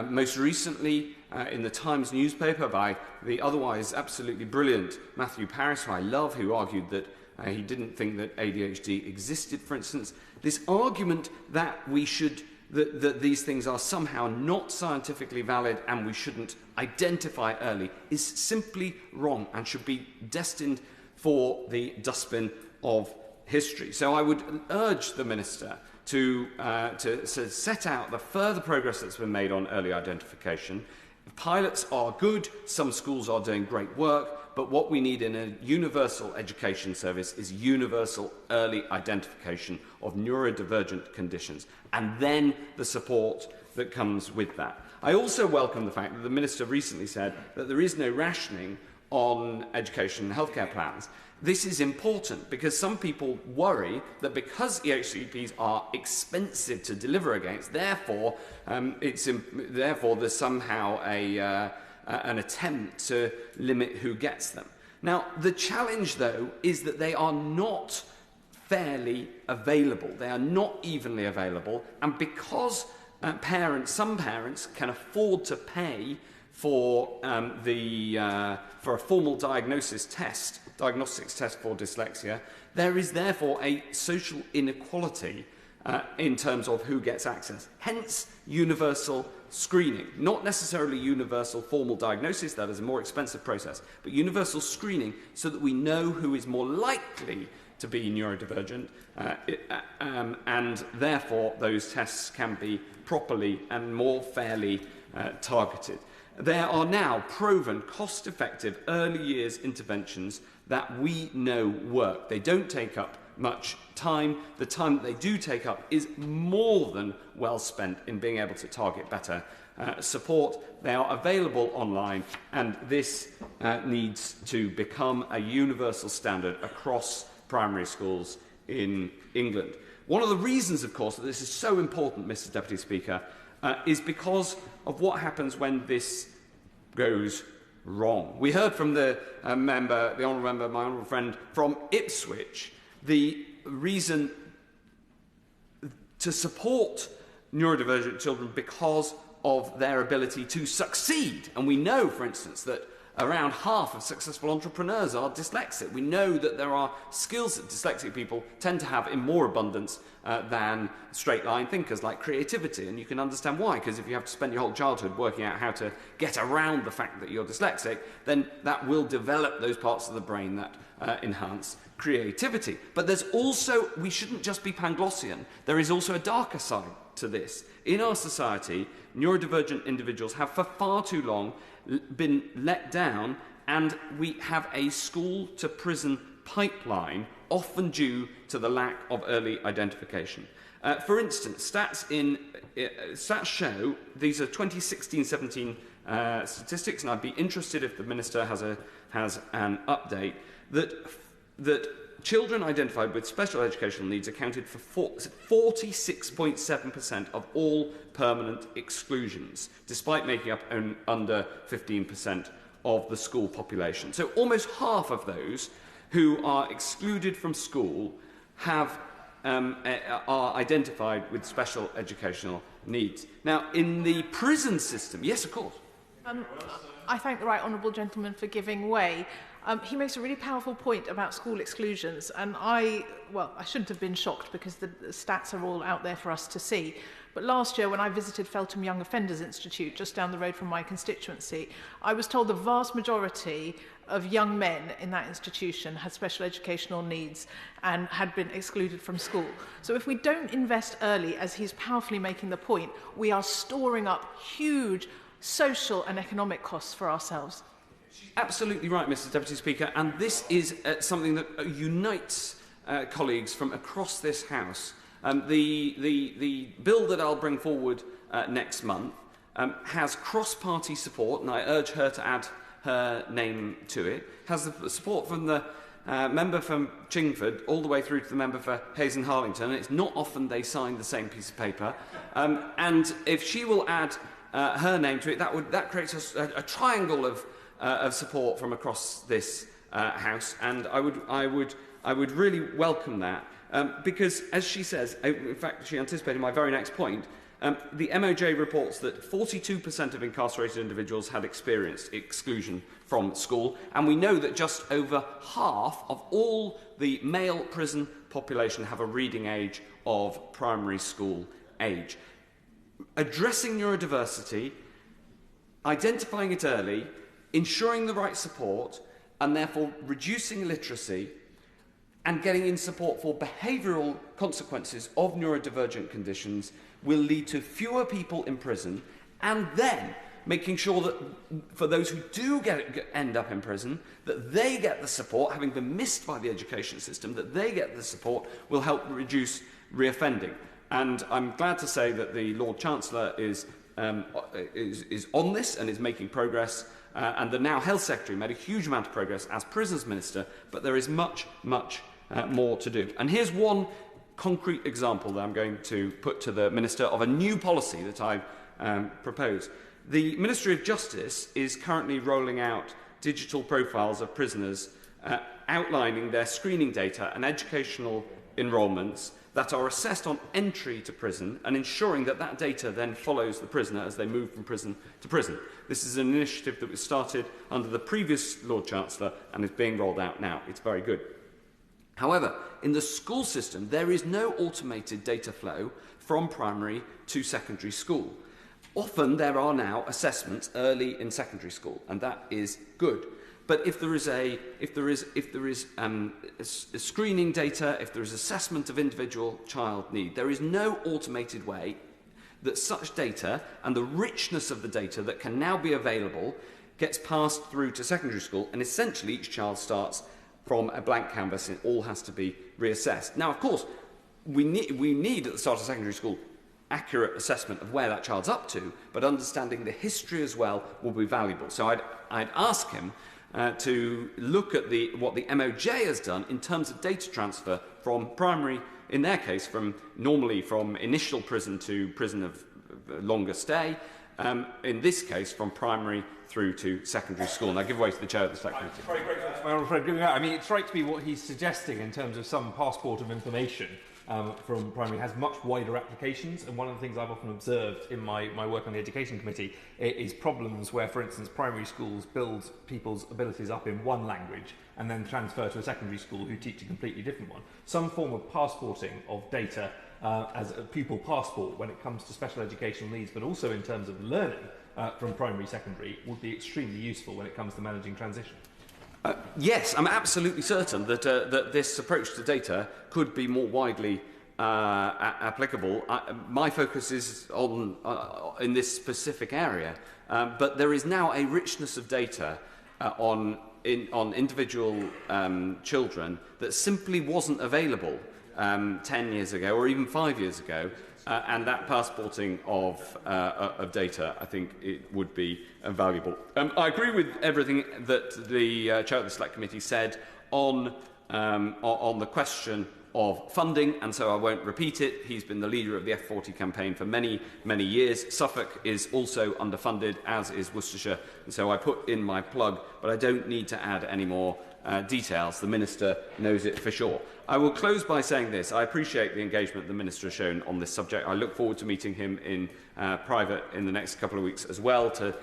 most recently in the Times newspaper by the otherwise absolutely brilliant Matthew Parris, who I love, who argued that he didn't think that ADHD existed, for instance. This argument that that these things are somehow not scientifically valid and we shouldn't identify early is simply wrong and should be destined for the dustbin of history. So I would urge the Minister to set out the further progress that's been made on early identification. Pilots are good, some schools are doing great work, but what we need in a universal education service is universal early identification of neurodivergent conditions, and then the support that comes with that. I also welcome the fact that the Minister recently said that there is no rationing on education and healthcare plans. This is important because some people worry that because EHCPs are expensive to deliver against, therefore there's somehow an attempt to limit who gets them. Now, the challenge, though, is that they are not fairly available. They are not evenly available, and because some parents can afford to pay for a formal diagnostics test for dyslexia, there is therefore a social inequality in terms of who gets access. Hence, universal screening. Not necessarily universal formal diagnosis, that is a more expensive process, but universal screening so that we know who is more likely to be neurodivergent, and therefore those tests can be properly and more fairly targeted. There are now proven, cost-effective early years interventions that we know work. They don't take up much time. The time that they do take up is more than well spent in being able to target better support. They are available online, and this needs to become a universal standard across primary schools in England. One of the reasons, of course, that this is so important, Mr. Deputy Speaker, is because of what happens when this goes wrong. We heard from the honourable member, my honourable friend from Ipswich, the reason to support neurodivergent children because of their ability to succeed. And we know, for instance, that around half of successful entrepreneurs are dyslexic. We know that there are skills that dyslexic people tend to have in more abundance than straight-line thinkers, like creativity. And you can understand why, because if you have to spend your whole childhood working out how to get around the fact that you're dyslexic, then that will develop those parts of the brain that enhance creativity. But there's also, we shouldn't just be Panglossian, there is also a darker side to this. In our society, neurodivergent individuals have for far too long been let down, and we have a school-to-prison pipeline, often due to the lack of early identification. For instance, stats show, these are 2016-17 statistics, and I'd be interested if the Minister has an update, that children identified with special educational needs accounted for 46.7% of all permanent exclusions, despite making up under 15% of the school population. So almost half of those who are excluded from school are identified with special educational needs. Now, in the prison system, yes, of course. I thank the right honourable gentleman for giving way. He makes a really powerful point about school exclusions, and I shouldn't have been shocked because the stats are all out there for us to see. But last year, when I visited Feltham Young Offenders Institute, just down the road from my constituency, I was told the vast majority of young men in that institution had special educational needs and had been excluded from school. So if we don't invest early, as he's powerfully making the point, we are storing up huge social and economic costs for ourselves. Absolutely right, Mr Deputy Speaker, and this is something that unites colleagues from across this House. The bill that I'll bring forward next month has cross-party support, and I urge her to add her name to it, has the support from the member from Chingford all the way through to the member for Hayes and Harlington. It's not often they sign the same piece of paper. And if she will add her name to it, that creates a triangle of support from across this House, and I would really welcome that, because, as she says, in fact, she anticipated my very next point. The MOJ reports that 42% of incarcerated individuals had experienced exclusion from school, and we know that just over half of all the male prison population have a reading age of primary school age. Addressing neurodiversity, identifying it early, ensuring the right support, and therefore reducing illiteracy and getting in support for behavioural consequences of neurodivergent conditions will lead to fewer people in prison, and then making sure that for those who do end up in prison, that they get the support, having been missed by the education system, that they get the support will help reduce reoffending. And I'm glad to say that the Lord Chancellor is on this and is making progress, and the now Health Secretary made a huge amount of progress as Prisons Minister, but there is much more to do. And here's one concrete example that I'm going to put to the Minister of a new policy that I've proposed. The Ministry of Justice is currently rolling out digital profiles of prisoners outlining their screening data and educational enrolments that are assessed on entry to prison and ensuring that that data then follows the prisoner as they move from prison to prison. This is an initiative that was started under the previous Lord Chancellor and is being rolled out now. It's very good. However, in the school system, there is no automated data flow from primary to secondary school. Often there are now assessments early in secondary school, and that is good. But if there is screening data, if there is assessment of individual child need, there is no automated way that such data and the richness of the data that can now be available gets passed through to secondary school, and essentially each child starts from a blank canvas and it all has to be reassessed. Now, of course, we need at the start of secondary school accurate assessment of where that child's up to, but understanding the history as well will be valuable. So I'd ask him to look at what the MOJ has done in terms of data transfer from primary, in their case, normally from initial prison to prison of longer stay, in this case from primary through to secondary school. And I give way to the Chair of the Select Committee. Very grateful to my honourable friend giving that. I mean, it strikes me what he's suggesting in terms of some passport of information from primary has much wider applications, and one of the things I've often observed in my work on the Education Committee is problems where, for instance, primary schools build people's abilities up in one language and then transfer to a secondary school who teach a completely different one. Some form of passporting of data as a pupil passport when it comes to special educational needs, but also in terms of learning from primary, secondary, would be extremely useful when it comes to managing transition. Yes, I'm absolutely certain that this approach to data could be more widely applicable. My focus is on in this specific area, but there is now a richness of data on individual children that simply wasn't available 10 years ago or even 5 years ago. And that passporting of data, I think it would be valuable. I agree with everything that the Chair of the Select Committee said on the question of funding, and so I won't repeat it. He's been the leader of the F40 campaign for many, many years. Suffolk is also underfunded, as is Worcestershire, and so I put in my plug, but I don't need to add any more details. The Minister knows it for sure. I will close by saying this. I appreciate the engagement the Minister has shown on this subject. I look forward to meeting him in private in the next couple of weeks as well to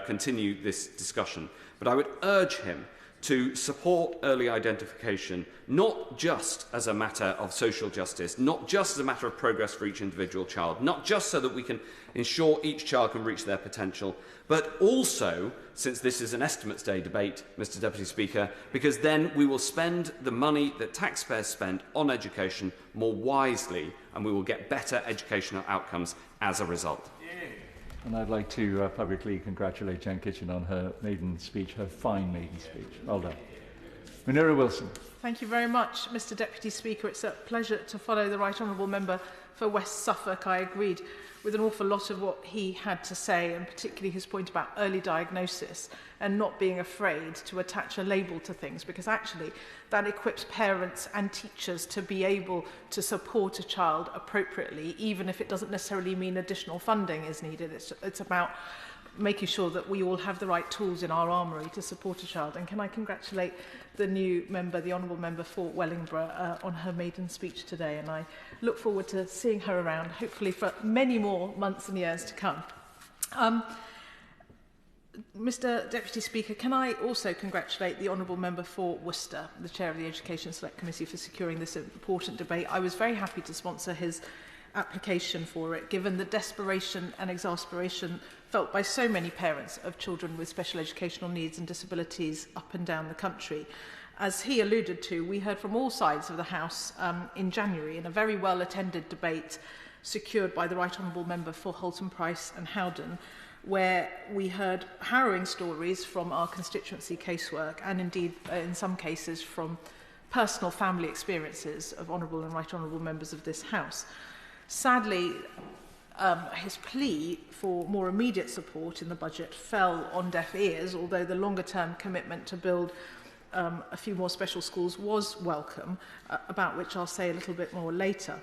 continue this discussion. But I would urge him to support early identification, not just as a matter of social justice, not just as a matter of progress for each individual child, not just so that we can ensure each child can reach their potential, but also, since this is an Estimates Day debate, Mr Deputy Speaker, because then we will spend the money that taxpayers spend on education more wisely, and we will get better educational outcomes as a result. And I'd like to publicly congratulate Jen Kitchen on her maiden speech, her fine maiden speech. Well done. Munira Wilson. Thank you very much, Mr Deputy Speaker. It's a pleasure to follow the Right Honourable Member for West Suffolk. I agreed with an awful lot of what he had to say, and particularly his point about early diagnosis and not being afraid to attach a label to things, because actually that equips parents and teachers to be able to support a child appropriately, even if it doesn't necessarily mean additional funding is needed. It's about making sure that we all have the right tools in our armoury to support a child. And can I congratulate the new member, the Honourable Member for Wellingborough, on her maiden speech today, and I look forward to seeing her around, hopefully for many more months and years to come. Mr Deputy Speaker, can I also congratulate the Honourable Member for Worcester, the Chair of the Education Select Committee, for securing this important debate. I was very happy to sponsor his application for it, given the desperation and exasperation felt by so many parents of children with special educational needs and disabilities up and down the country. As he alluded to, we heard from all sides of the House in January in a very well-attended debate secured by the Right Honourable Member for Halton Price and Howden, where we heard harrowing stories from our constituency casework and indeed in some cases from personal family experiences of Honourable and Right Honourable members of this House. Sadly, his plea for more immediate support in the budget fell on deaf ears, although the longer-term commitment to build a few more special schools was welcome, about which I'll say a little bit more later.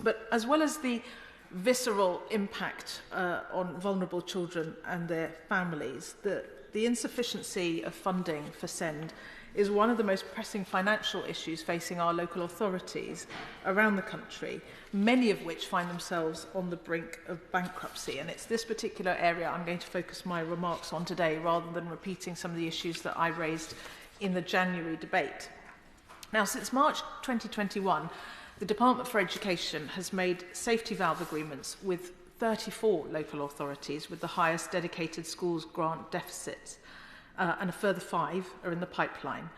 But as well as the visceral impact on vulnerable children and their families, the insufficiency of funding for SEND is one of the most pressing financial issues facing our local authorities around the country, many of which find themselves on the brink of bankruptcy. And it's this particular area I'm going to focus my remarks on today, rather than repeating some of the issues that I raised in the January debate. Now, since March 2021, the Department for Education has made safety valve agreements with 34 local authorities with the highest dedicated schools grant deficits, and a further 5 are in the pipeline.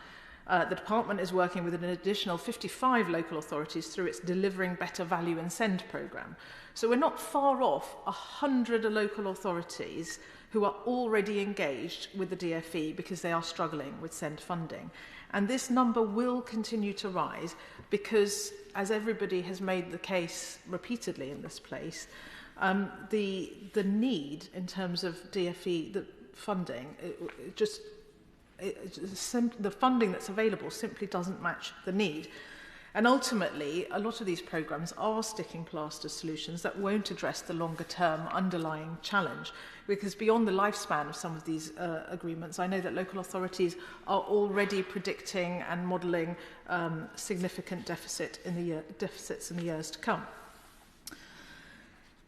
The department is working with an additional 55 local authorities through its Delivering Better Value and SEND programme. So we're not far off 100 local authorities who are already engaged with the DFE because they are struggling with SEND funding. And this number will continue to rise because, as everybody has made the case repeatedly in this place, the need in terms of DFE, the funding, the funding that's available simply doesn't match the need. And ultimately, a lot of these programmes are sticking plaster solutions that won't address the longer-term underlying challenge, because beyond the lifespan of some of these agreements, I know that local authorities are already predicting and modelling significant deficits in the years to come.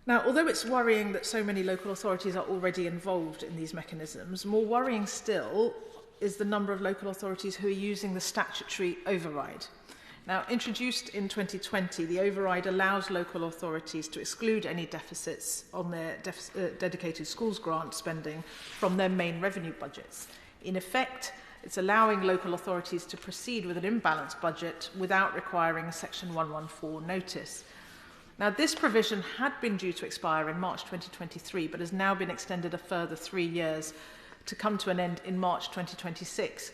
Now, although it's worrying that so many local authorities are already involved in these mechanisms, more worrying still is the number of local authorities who are using the statutory override. Now, introduced in 2020, the override allows local authorities to exclude any deficits on their dedicated schools grant spending from their main revenue budgets. In effect, it's allowing local authorities to proceed with an imbalanced budget without requiring a Section 114 notice. Now, this provision had been due to expire in March 2023, but has now been extended a further 3 years to come to an end in March 2026.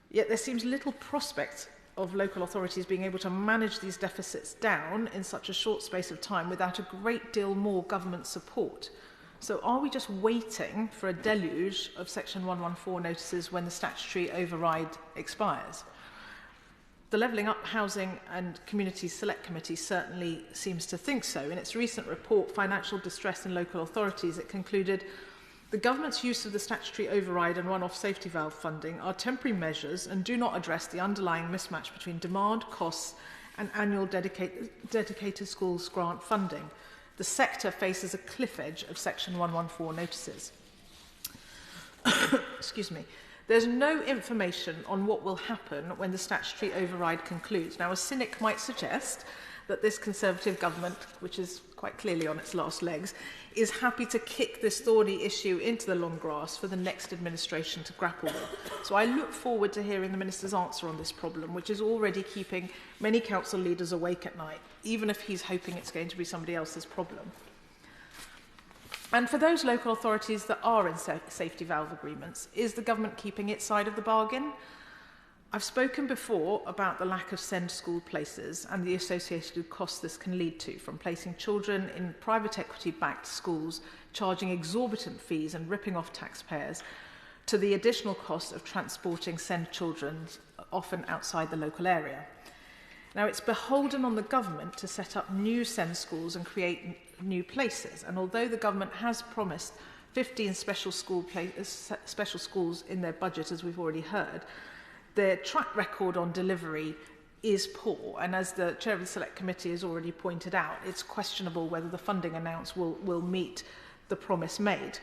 Yet there seems little prospect of local authorities being able to manage these deficits down in such a short space of time without a great deal more government support. So are we just waiting for a deluge of Section 114 notices when the statutory override expires? The Levelling Up Housing and Communities Select Committee certainly seems to think so. In its recent report, Financial Distress in Local Authorities, it concluded the government's use of the statutory override and one-off safety valve funding are temporary measures and do not address the underlying mismatch between demand, costs and annual dedicated schools grant funding. The sector faces a cliff edge of Section 114 notices. Excuse me. There's no information on what will happen when the statutory override concludes. Now, a cynic might suggest that this Conservative government, which is quite clearly on its last legs, is happy to kick this thorny issue into the long grass for the next administration to grapple with. So I look forward to hearing the Minister's answer on this problem, which is already keeping many council leaders awake at night, even if he's hoping it's going to be somebody else's problem. And for those local authorities that are in safety valve agreements, is the government keeping its side of the bargain? I've spoken before about the lack of SEND school places and the associated costs this can lead to, from placing children in private equity-backed schools, charging exorbitant fees and ripping off taxpayers, to the additional cost of transporting SEND children, often outside the local area. Now, it's beholden on the government to set up new SEND schools and create new places. And although the government has promised 15 special schools in their budget, as we've already heard, their track record on delivery is poor. And as the Chair of the Select Committee has already pointed out, it's questionable whether the funding announced will meet the promise made.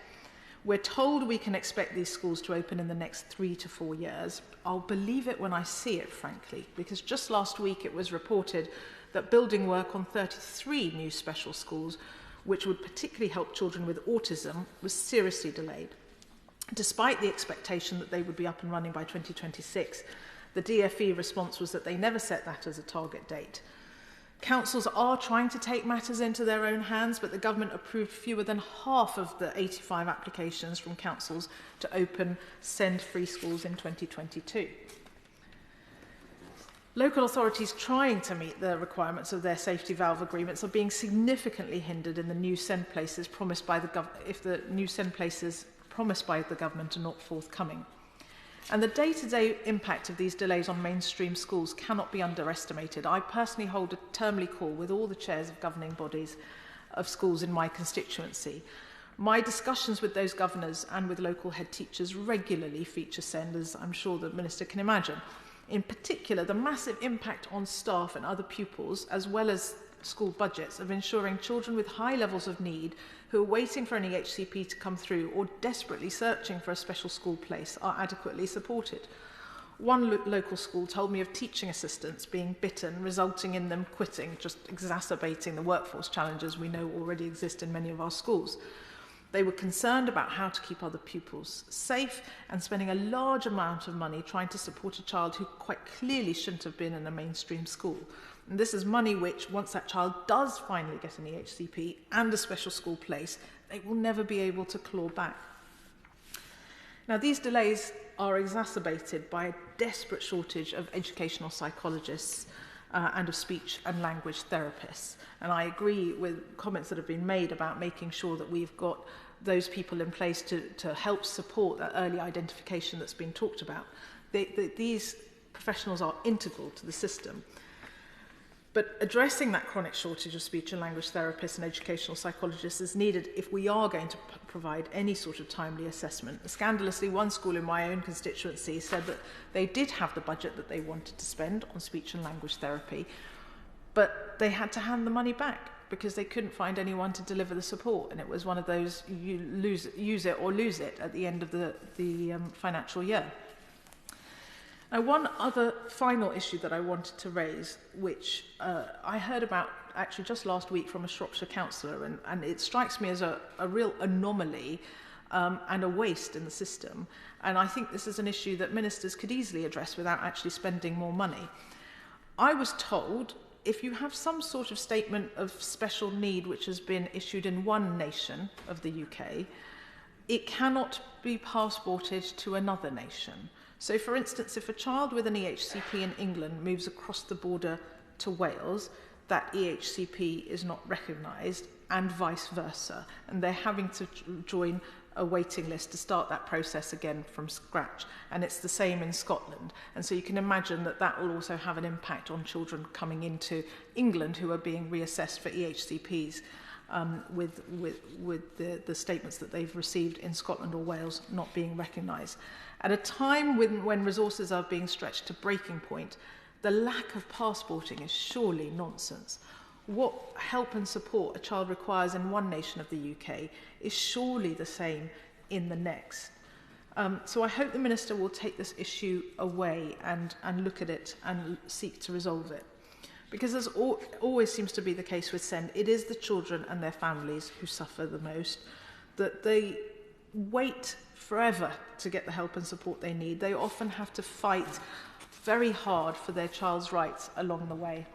We're told we can expect these schools to open in the next 3 to 4 years. I'll believe it when I see it, frankly, because just last week it was reported that building work on 33 new special schools, which would particularly help children with autism, was seriously delayed. Despite the expectation that they would be up and running by 2026, the DfE response was that they never set that as a target date. Councils are trying to take matters into their own hands, but the government approved fewer than half of the 85 applications from councils to open SEND-free schools in 2022. Local authorities trying to meet the requirements of their safety valve agreements are being significantly hindered in the new SEND places promised by the government if the new SEND places promised by the government are not forthcoming. And the day-to-day impact of these delays on mainstream schools cannot be underestimated. I personally hold a termly call with all the chairs of governing bodies of schools in my constituency. My discussions with those governors and with local head teachers regularly feature SEND, as I'm sure the Minister can imagine. In particular, the massive impact on staff and other pupils, as well as school budgets, of ensuring children with high levels of need who are waiting for an EHCP to come through or desperately searching for a special school place are adequately supported. One local school told me of teaching assistants being bitten, resulting in them quitting, just exacerbating the workforce challenges we know already exist in many of our schools. They were concerned about how to keep other pupils safe and spending a large amount of money trying to support a child who quite clearly shouldn't have been in a mainstream school. And this is money which, once that child does finally get an EHCP and a special school place, they will never be able to claw back. Now, these delays are exacerbated by a desperate shortage of educational psychologists and of speech and language therapists. And I agree with comments that have been made about making sure that we've got those people in place to help support that early identification that's been talked about. These professionals are integral to the system. But addressing that chronic shortage of speech and language therapists and educational psychologists is needed if we are going to provide any sort of timely assessment. Scandalously, one school in my own constituency said that they did have the budget that they wanted to spend on speech and language therapy, but they had to hand the money back because they couldn't find anyone to deliver the support. And it was one of those, you use it or lose it at the end of the financial year. Now, one other final issue that I wanted to raise, which I heard about actually just last week from a Shropshire councillor, and it strikes me as a real anomaly and a waste in the system. And I think this is an issue that ministers could easily address without actually spending more money. I was told if you have some sort of statement of special need which has been issued in one nation of the UK, it cannot be passported to another nation. So, for instance, if a child with an EHCP in England moves across the border to Wales, that EHCP is not recognised, and vice versa. And they're having to join a waiting list to start that process again from scratch. And it's the same in Scotland. And so you can imagine that that will also have an impact on children coming into England who are being reassessed for EHCPs with the statements that they've received in Scotland or Wales not being recognised. At a time when resources are being stretched to breaking point, the lack of passporting is surely nonsense. What help and support a child requires in one nation of the UK is surely the same in the next. So I hope the Minister will take this issue away and look at it and seek to resolve it. Because as always seems to be the case with SEND, it is the children and their families who suffer the most, that they wait forever to get the help and support they need. They often have to fight very hard for their child's rights along the way.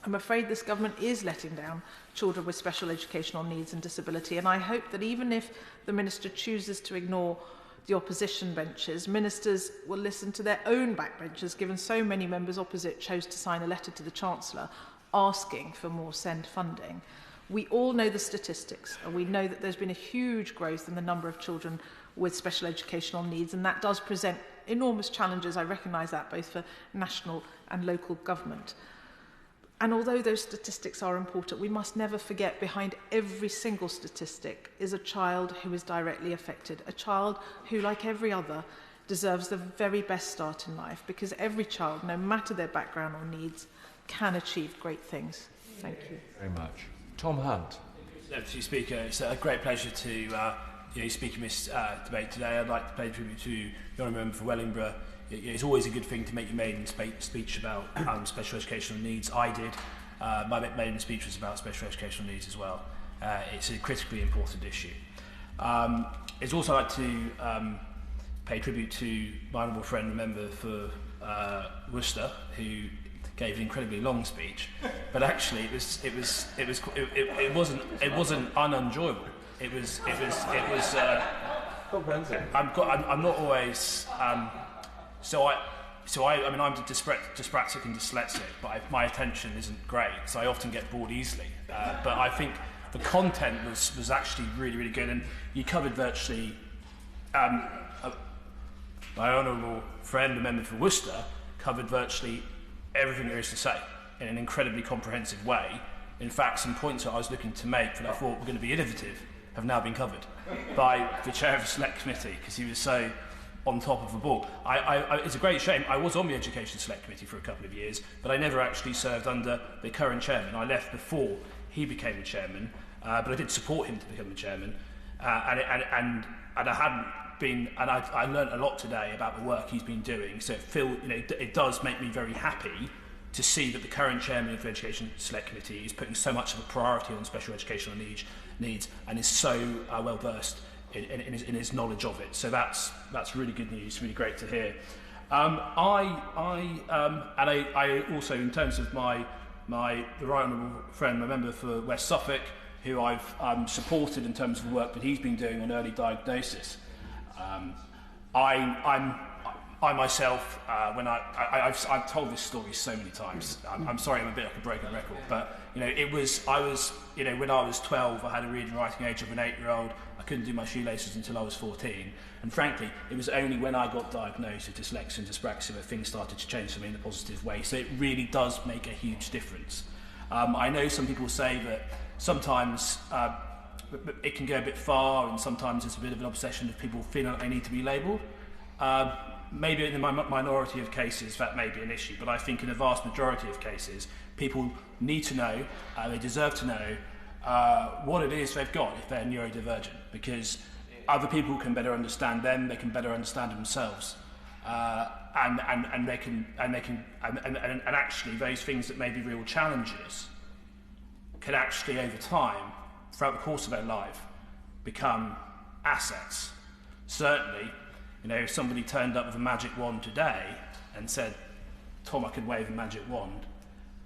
I'm afraid this government is letting down children with special educational needs and disability, and I hope that even if the Minister chooses to ignore the opposition benches, ministers will listen to their own backbenchers, given so many members opposite chose to sign a letter to the Chancellor asking for more SEND funding. We all know the statistics, and we know that there's been a huge growth in the number of children with special educational needs, and that does present enormous challenges. I recognise that, both for national and local government. And although those statistics are important, we must never forget behind every single statistic is a child who is directly affected, a child who, like every other, deserves the very best start in life, because every child, no matter their background or needs, can achieve great things. Thank you. Very much. Tom Hunt. Deputy Speaker, it's a great pleasure to speak in this debate today. I'd like to pay tribute to the Honourable Member for Wellingborough. It's always a good thing to make your maiden speech about special educational needs. I did. My maiden speech was about special educational needs as well. It's a critically important issue. It's also like to pay tribute to my honourable friend, member for Worcester, who gave an incredibly long speech, but actually it wasn't unenjoyable. It was comprehensive. I'm not always I mean, I'm dyspraxic and dyslexic, but my attention isn't great, so I often get bored easily. But I think the content was actually really, really good, and you covered virtually. My honourable friend, the member for Worcester, covered virtually everything there is to say in an incredibly comprehensive way. In fact, some points that I was looking to make that I thought were going to be innovative have now been covered by the chair of the Select Committee, because he was so on top of the ball. It's a great shame. I was on the Education Select Committee for a couple of years, but I never actually served under the current chairman. I left before he became the chairman, but I did support him to become the chairman, and I hadn't been, and I learned a lot today about the work he's been doing. So it does make me very happy to see that the current chairman of the Education Select Committee is putting so much of a priority on special educational needs and is so well versed in his knowledge of it. So that's really good news, really great to hear. I also, in terms of the right honourable friend, my member for West Suffolk, who I've supported in terms of the work that he's been doing on early diagnosis. I myself, I've told this story so many times. I'm sorry, I'm a bit like a broken record, but when I was 12, I had a reading and writing age of an 8-year-old. I couldn't do my shoelaces until I was 14, and frankly, it was only when I got diagnosed with dyslexia and dyspraxia that things started to change for me in a positive way. So it really does make a huge difference. I know some people say that sometimes it can go a bit far, and sometimes it's a bit of an obsession of people feeling like they need to be labelled. Maybe in the minority of cases that may be an issue, but I think in a vast majority of cases, people need to know, they deserve to know what it is they've got if they're neurodivergent, because other people can better understand them, they can better understand themselves, and actually those things that may be real challenges can actually over time, throughout the course of their life, become assets. Certainly, if somebody turned up with a magic wand today and said, Tom, I could wave a magic wand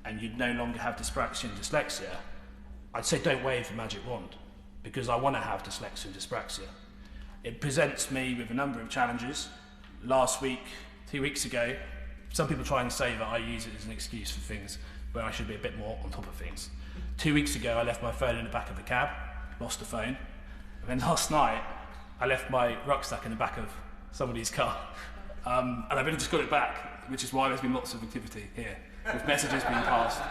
and you'd no longer have dyspraxia and dyslexia, I'd say don't wave the magic wand, because I want to have dyslexia and dyspraxia. It presents me with a number of challenges. Last week, 2 weeks ago, some people try and say that I use it as an excuse for things where I should be a bit more on top of things. 2 weeks ago, I left my phone in the back of the cab, lost the phone. And then last night, I left my rucksack in the back of somebody's car, and I've only just got it back, which is why there's been lots of activity here, with messages being passed.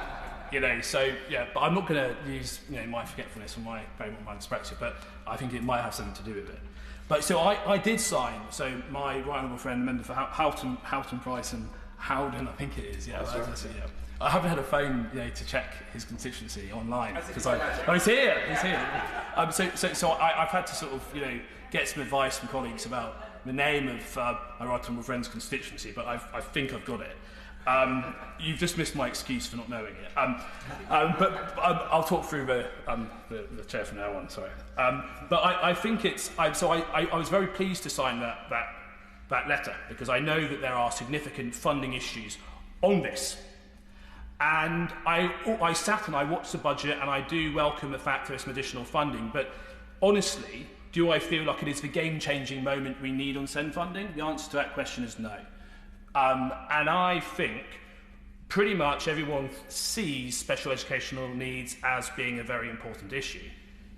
So yeah, but I'm not going to use my forgetfulness or my dyspraxia, but I think it might have something to do with it. But so I did sign. So my right honourable friend, member for Houghton, Price and Howden, I think it is. Yeah, that's it. Yeah. I haven't had a phone to check his constituency online because he's here. So I've had to sort of get some advice from colleagues about the name of my right honourable friend's constituency, but I think I've got it. You've just missed my excuse for not knowing it. But I'll talk through the chair from now on. Sorry. But I think it's. I was very pleased to sign that letter, because I know that there are significant funding issues on this. And I sat and I watched the budget, and I do welcome the fact there is some additional funding, but honestly, do I feel like it is the game-changing moment we need on SEND funding? The answer to that question is no. And I think pretty much everyone sees special educational needs as being a very important issue.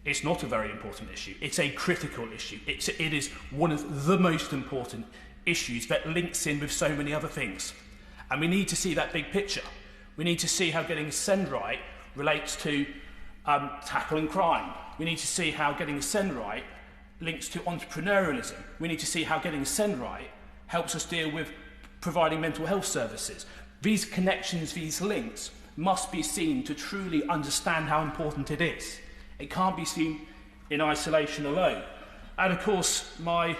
It's not a very important issue. It's a critical issue. It is one of the most important issues that links in with so many other things. And we need to see that big picture. We need to see how getting SEND right relates to tackling crime. We need to see how getting SEND right links to entrepreneurialism. We need to see how getting SEND right helps us deal with providing mental health services. These connections, these links, must be seen to truly understand how important it is. It can't be seen in isolation alone. And of course, my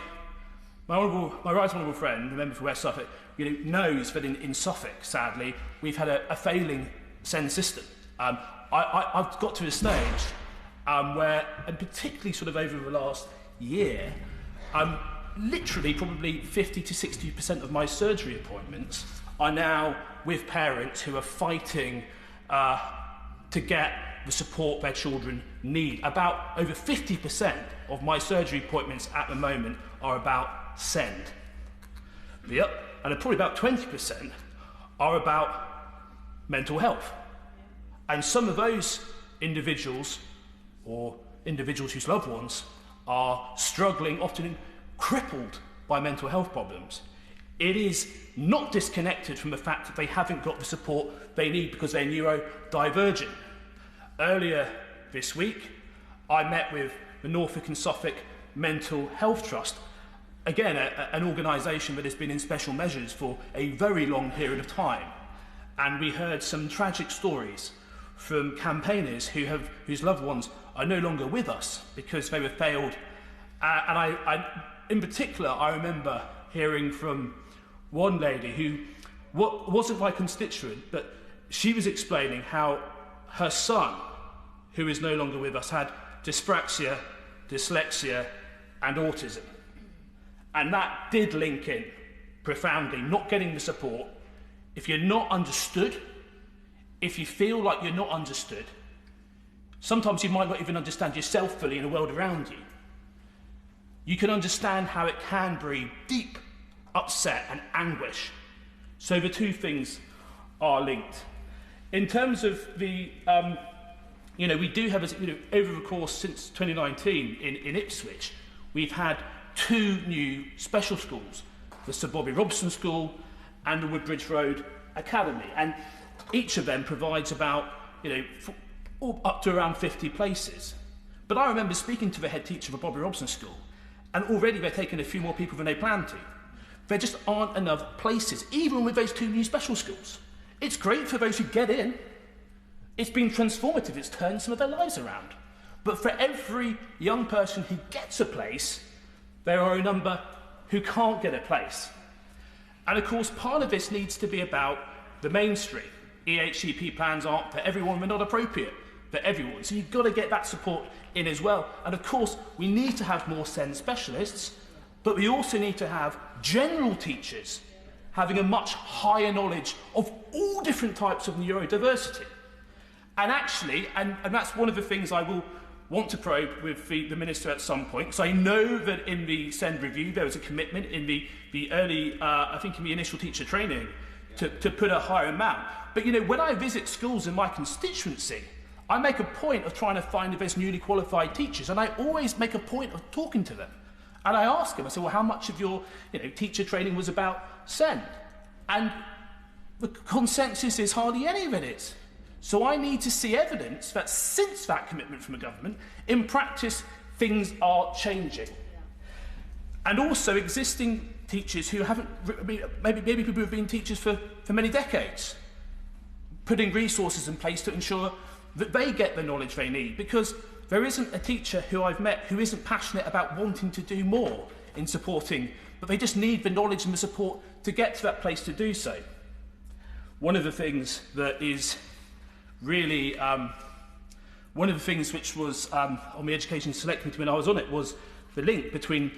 right honourable friend, the member for West Suffolk, knows that in Suffolk, sadly, we've had a failing SEND system. I've got to a stage where, and particularly sort of over the last year, literally probably 50 to 60% of my surgery appointments are now with parents who are fighting to get the support their children need. About over 50% of my surgery appointments at the moment are about SEND. Yep. And probably about 20% are about mental health. And some of those individuals, or individuals whose loved ones, are struggling, often crippled by mental health problems. It is not disconnected from the fact that they haven't got the support they need because they're neurodivergent. Earlier this week, I met with the Norfolk and Suffolk Mental Health Trust, again, an organisation that has been in special measures for a very long period of time. And we heard some tragic stories from campaigners whose loved ones are no longer with us because they were failed. And I, in particular, I remember hearing from one lady who wasn't my constituent, but she was explaining how her son, who is no longer with us, had dyspraxia, dyslexia, and autism. And that did link in profoundly, not getting the support. If you're not understood, if you feel like you're not understood, sometimes you might not even understand yourself fully in the world around you. You can understand how it can breed deep upset and anguish. So the two things are linked. In terms of the, we do have, over the course since 2019 in Ipswich, we've had 2 new special schools, the Sir Bobby Robson School and the Woodbridge Road Academy. And each of them provides about, up to around 50 places. But I remember speaking to the head teacher of the Bobby Robson School, and already they're taking a few more people than they planned to. There just aren't enough places, even with those 2 new special schools. It's great for those who get in. It's been transformative. It's turned some of their lives around. But for every young person who gets a place, there are a number who can't get a place. And of course, part of this needs to be about the mainstream. EHCP plans aren't for everyone, they're not appropriate for everyone. So you've got to get that support in as well. And of course, we need to have more SEND specialists, but we also need to have general teachers having a much higher knowledge of all different types of neurodiversity. And actually, and that's one of the things I will want to probe with the Minister at some point, because I know that in the SEND review there was a commitment in the early, I think in the initial teacher training, to put a higher amount. But when I visit schools in my constituency, I make a point of trying to find the best newly qualified teachers, and I always make a point of talking to them. And I ask them, I say, well, how much of your teacher training was about SEND? And the consensus is hardly any of it is. So I need to see evidence that since that commitment from the government, in practice, things are changing. And also existing teachers who haven't, maybe people who have been teachers for many decades, putting resources in place to ensure that they get the knowledge they need, because there isn't a teacher who I've met who isn't passionate about wanting to do more in supporting, but they just need the knowledge and the support to get to that place to do so. One of the things that is really, one of the things which was on the Education Select Committee when I was on it was the link between,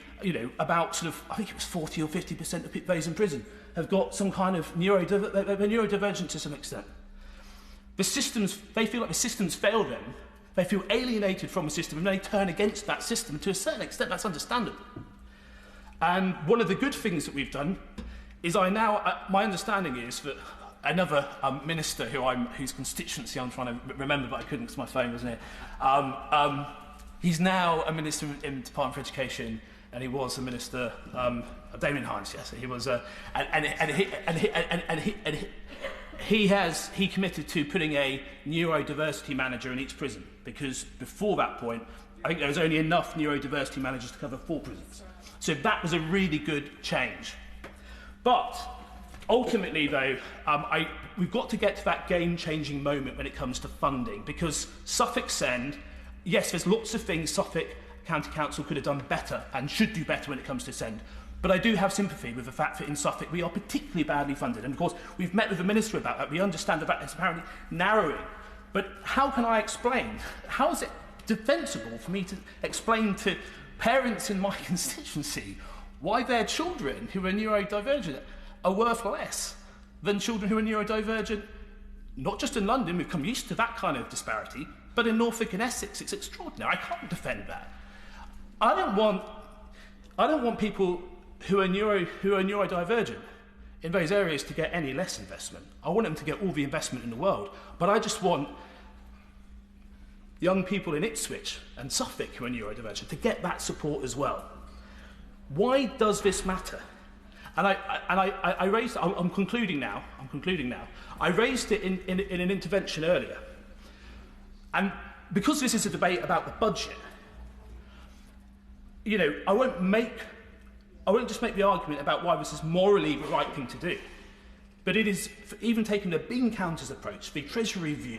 about sort of, I think it was 40 or 50% of those in prison have got some kind of neurodivergent to some extent. they feel like the systems fail them. They feel alienated from the system and they turn against that system. And to a certain extent, that's understandable. And one of the good things that we've done is my understanding is that another minister whose constituency I'm trying to remember, but I couldn't because my phone wasn't here. He's now a minister in the Department for Education, and he was a minister, Damien Hines, yes, he was, he committed to putting a neurodiversity manager in each prison, because before that point, I think there was only enough neurodiversity managers to cover 4 prisons. So that was a really good change. But ultimately, though, we've got to get to that game-changing moment when it comes to funding, because Suffolk Send, yes, there's lots of things Suffolk County Council could have done better and should do better when it comes to Send. But I do have sympathy with the fact that in Suffolk we are particularly badly funded. And of course, we've met with the Minister about that. We understand that it's apparently narrowing. But how can I explain? How is it defensible for me to explain to parents in my constituency why their children who are neurodivergent are worth less than children who are neurodivergent, not just in London, we've come used to that kind of disparity, but in Norfolk and Essex, it's extraordinary. I can't defend that. I don't want people who are neurodivergent in those areas to get any less investment. I want them to get all the investment in the world, but I just want young people in Ipswich and Suffolk who are neurodivergent to get that support as well. Why does this matter? And I raised, I'm concluding now. I raised it in an intervention earlier. And because this is a debate about the budget, you know, I won't just make the argument about why this is morally the right thing to do, but it is, even taking the bean counters approach, the Treasury view,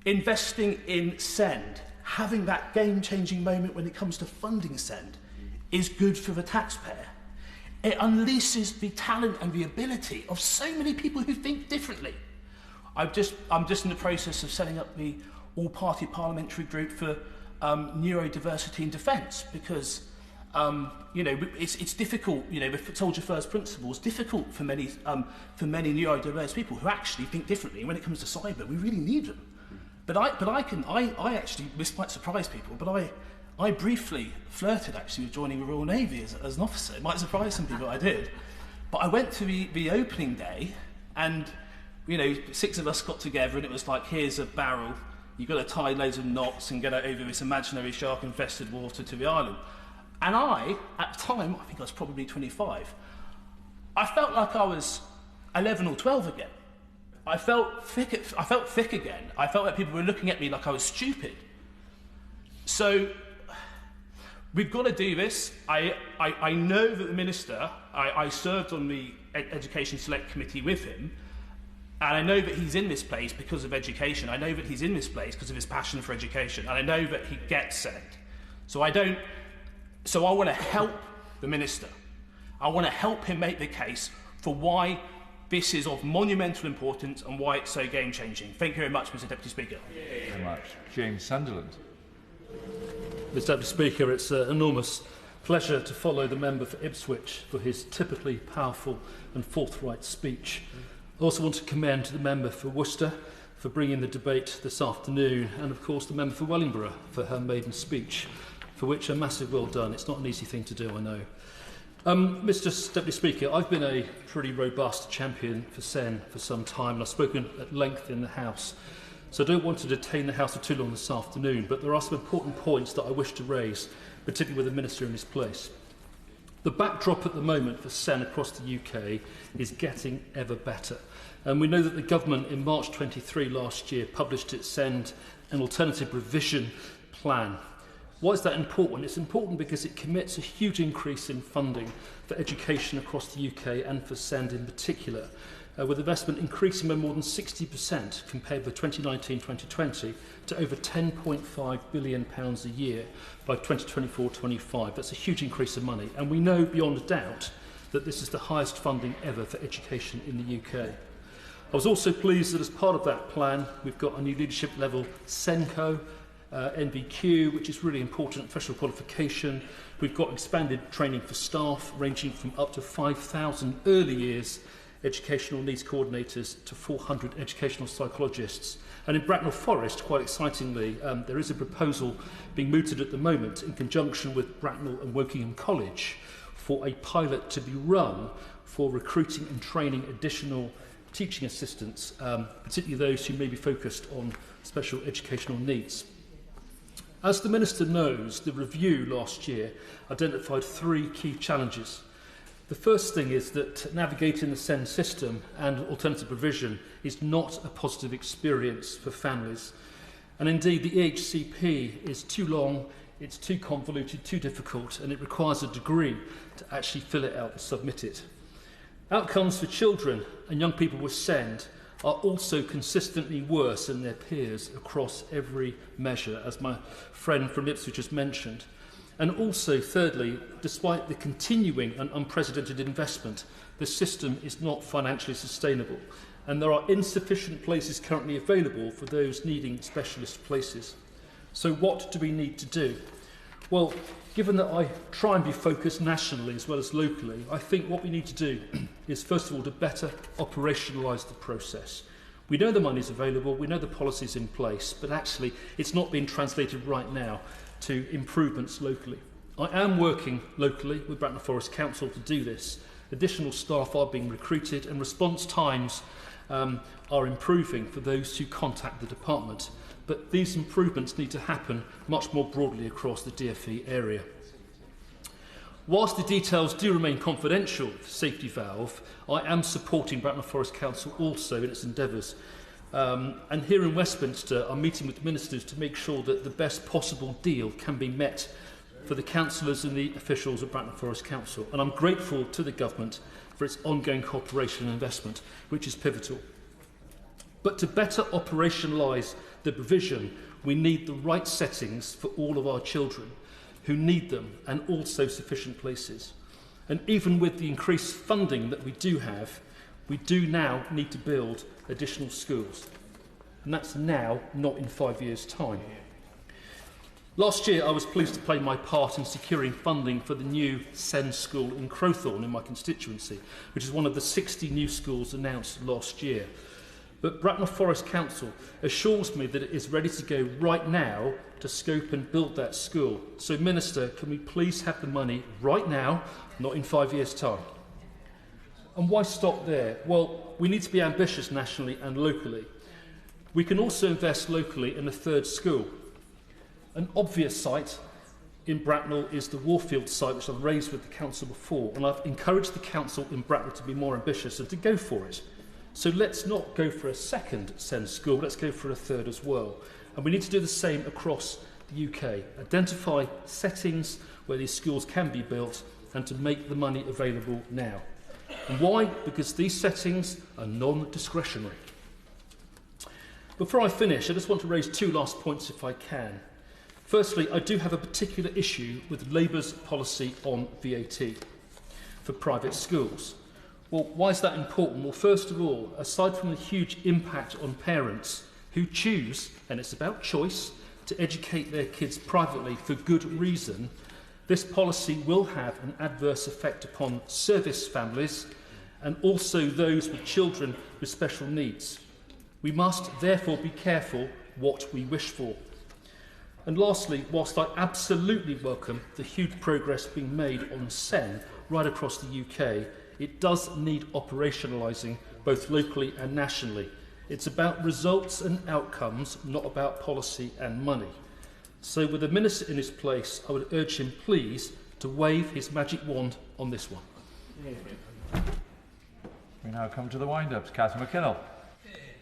investing in Send, having that game-changing moment when it comes to funding Send, is good for the taxpayer. It unleashes the talent and the ability of so many people who think differently. I'm just in the process of setting up the all-party parliamentary group for neurodiversity and defence, because you know, it's difficult. You know, the soldier first principle is difficult for many neurodiverse people who actually think differently. And when it comes to cyber, we really need them. But I actually, this might surprise people, but I briefly flirted actually with joining the Royal Navy as an officer. It might surprise some people I did. But I went to the opening day, and you know, 6 of us got together, and it was like, here's a barrel, you've got to tie loads of knots and get it over this imaginary shark-infested water to the island. And at the time, I think I was probably 25, I felt like I was 11 or 12 again. I felt thick again. I felt like people were looking at me like I was stupid. So we've got to do this. I know that the Minister, I served on the Education Select Committee with him, and I know that he's in this place because of education. I know that he's in this place because of his passion for education, and I know that he gets Send. So I want to help the Minister. I want to help him make the case for why this is of monumental importance and why it's so game-changing. Thank you very much, Mr Deputy Speaker. Thank you very much. James Sunderland. Mr Deputy Speaker, it's an enormous pleasure to follow the member for Ipswich for his typically powerful and forthright speech. I also want to commend the member for Worcester for bringing the debate this afternoon, and of course the member for Wellingborough for her maiden speech, for which a massive well done. It's not an easy thing to do, I know. Mr Deputy Speaker, I've been a pretty robust champion for Sen for some time, and I've spoken at length in the House. So I don't want to detain the House for too long this afternoon, but there are some important points that I wish to raise, particularly with the Minister in his place. The backdrop at the moment for Sen across the UK is getting ever better. And we know that the government in March 23 last year published its Send an alternative revision plan. Why is that important? It's important because it commits a huge increase in funding for education across the UK and for Send in particular, with investment increasing by more than 60% compared with 2019-2020 to over £10.5 billion a year by 2024-25. That's a huge increase of money, and we know beyond a doubt that this is the highest funding ever for education in the UK. I was also pleased that as part of that plan, we've got a new leadership level SENCO, NVQ, which is really important, professional qualification. We've got expanded training for staff, ranging from up to 5,000 early years educational needs coordinators to 400 educational psychologists. And in Bracknell Forest, quite excitingly, there is a proposal being mooted at the moment in conjunction with Bracknell and Wokingham College for a pilot to be run for recruiting and training additional teaching assistants, particularly those who may be focused on special educational needs. As the Minister knows, the review last year identified 3 key challenges. The first thing is that navigating the SEND system and alternative provision is not a positive experience for families. And indeed, the EHCP is too long, it's too convoluted, too difficult, and it requires a degree to actually fill it out and submit it. Outcomes for children and young people with SEND are also consistently worse than their peers across every measure, as my friend from Ipswich has mentioned. And also, thirdly, despite the continuing and unprecedented investment, the system is not financially sustainable, and there are insufficient places currently available for those needing specialist places. So what do we need to do? Well, given that I try and be focused nationally as well as locally, I think what we need to do is, first of all, to better operationalise the process. We know the money's available, we know the policy's in place, but actually it's not being translated right now to improvements locally. I am working locally with Bracknell Forest Council to do this. Additional staff are being recruited and response times are improving for those who contact the department. But these improvements need to happen much more broadly across the DfE area. Whilst the details do remain confidential for safety valve, I am supporting Bracknell Forest Council also in its endeavours. And here in Westminster, I'm meeting with ministers to make sure that the best possible deal can be met for the councillors and the officials at Bracknell Forest Council. And I'm grateful to the government for its ongoing cooperation and investment, which is pivotal. But to better operationalise the provision, we need the right settings for all of our children who need them, and also sufficient places. And even with the increased funding that we do have, we do now need to build additional schools. And that's now, not in 5 years' time. Last year, I was pleased to play my part in securing funding for the new SEND school in Crowthorne in my constituency, which is one of the 60 new schools announced last year. But Bracknell Forest Council assures me that it is ready to go right now to scope and build that school. So, Minister, can we please have the money right now, not in 5 years' time? And why stop there? Well, we need to be ambitious nationally and locally. We can also invest locally in a third school. An obvious site in Bracknell is the Warfield site, which I've raised with the council before, and I've encouraged the council in Bracknell to be more ambitious and to go for it. So let's not go for a second SEND school, let's go for a third as well. And we need to do the same across the UK. Identify settings where these schools can be built and to make the money available now. And why? Because these settings are non-discretionary. Before I finish, I just want to raise 2 last points if I can. Firstly, I do have a particular issue with Labour's policy on VAT for private schools. Well, why is that important? Well, first of all, aside from the huge impact on parents who choose, and it's about choice, to educate their kids privately for good reason, this policy will have an adverse effect upon service families and also those with children with special needs. We must therefore be careful what we wish for. And lastly, whilst I absolutely welcome the huge progress being made on SEN right across the UK, it does need operationalising both locally and nationally. It's about results and outcomes, not about policy and money. So with the Minister in his place, I would urge him, please, to wave his magic wand on this one. We now come to the wind-ups. Catherine McKinnell.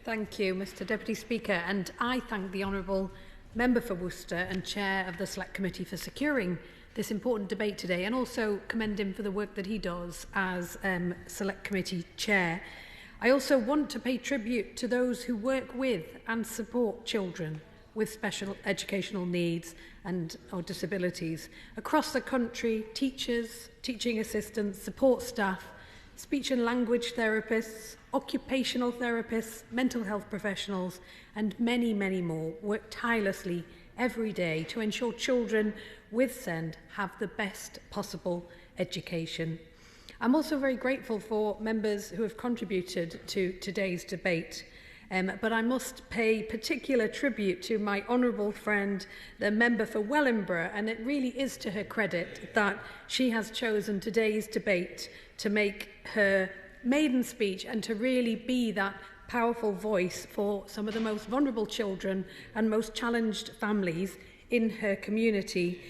Thank you, Mr Deputy Speaker, and I thank the Honourable Member for Worcester and Chair of the Select Committee for securing this important debate today, and also commend him for the work that he does as Select Committee Chair. I also want to pay tribute to those who work with and support children with special educational needs and or disabilities across the country: teachers, teaching assistants, support staff, speech and language therapists, occupational therapists, mental health professionals, and many, many more work tirelessly every day to ensure children with SEND have the best possible education. I'm also very grateful for members who have contributed to today's debate. But I must pay particular tribute to my honourable friend, the member for Wellingborough, and it really is to her credit that she has chosen today's debate to make her maiden speech and to really be that powerful voice for some of the most vulnerable children and most challenged families in her community.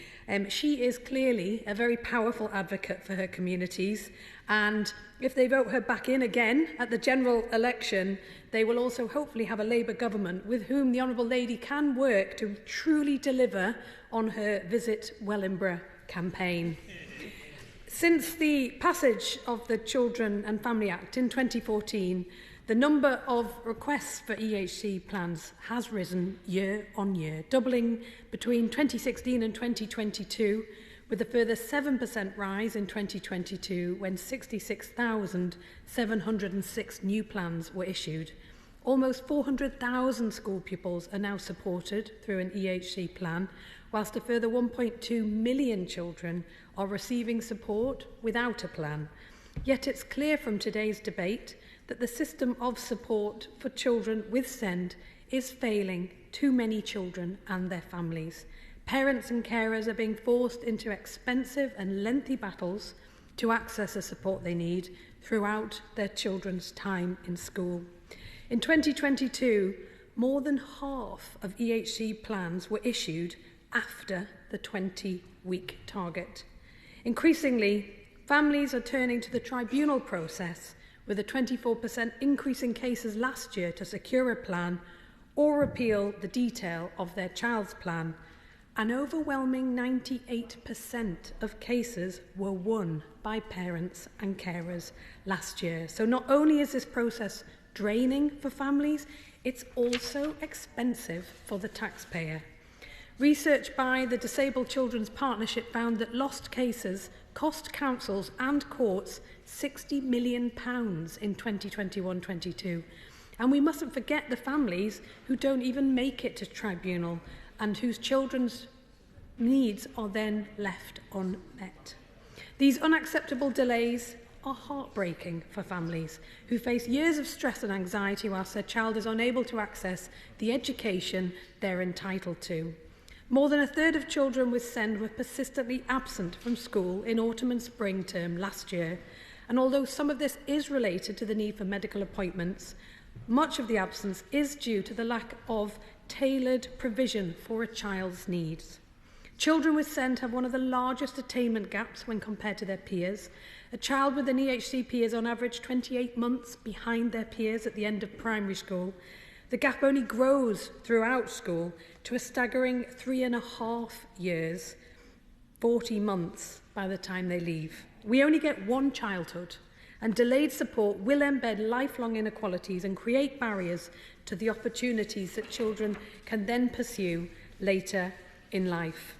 She is clearly a very powerful advocate for her communities, and if they vote her back in again at the general election, they will also hopefully have a Labour government with whom the Honourable Lady can work to truly deliver on her Visit Wellingborough campaign. Since the passage of the Children and Family Act in 2014, the number of requests for EHC plans has risen year on year, doubling between 2016 and 2022, with a further 7% rise in 2022 when 66,706 new plans were issued. Almost 400,000 school pupils are now supported through an EHC plan, whilst a further 1.2 million children are receiving support without a plan. Yet it's clear from today's debate that the system of support for children with SEND is failing too many children and their families. Parents and carers are being forced into expensive and lengthy battles to access the support they need throughout their children's time in school. In 2022, more than half of EHC plans were issued after the 20-week target. Increasingly, families are turning to the tribunal process, with a 24% increase in cases last year to secure a plan or appeal the detail of their child's plan. An overwhelming 98% of cases were won by parents and carers last year. So not only is this process draining for families, it's also expensive for the taxpayer. Research by the Disabled Children's Partnership found that lost cases cost councils and courts £60 million in 2021-22. And we mustn't forget the families who don't even make it to tribunal and whose children's needs are then left unmet. These unacceptable delays are heartbreaking for families who face years of stress and anxiety whilst their child is unable to access the education they're entitled to. More than a third of children with SEND were persistently absent from school in autumn and spring term last year, and although some of this is related to the need for medical appointments, much of the absence is due to the lack of tailored provision for a child's needs. Children with SEND have one of the largest attainment gaps when compared to their peers. A child with an EHCP is on average 28 months behind their peers at the end of primary school. The gap only grows throughout school to a staggering 3.5 years, 40 months by the time they leave. We only get one childhood, and delayed support will embed lifelong inequalities and create barriers to the opportunities that children can then pursue later in life.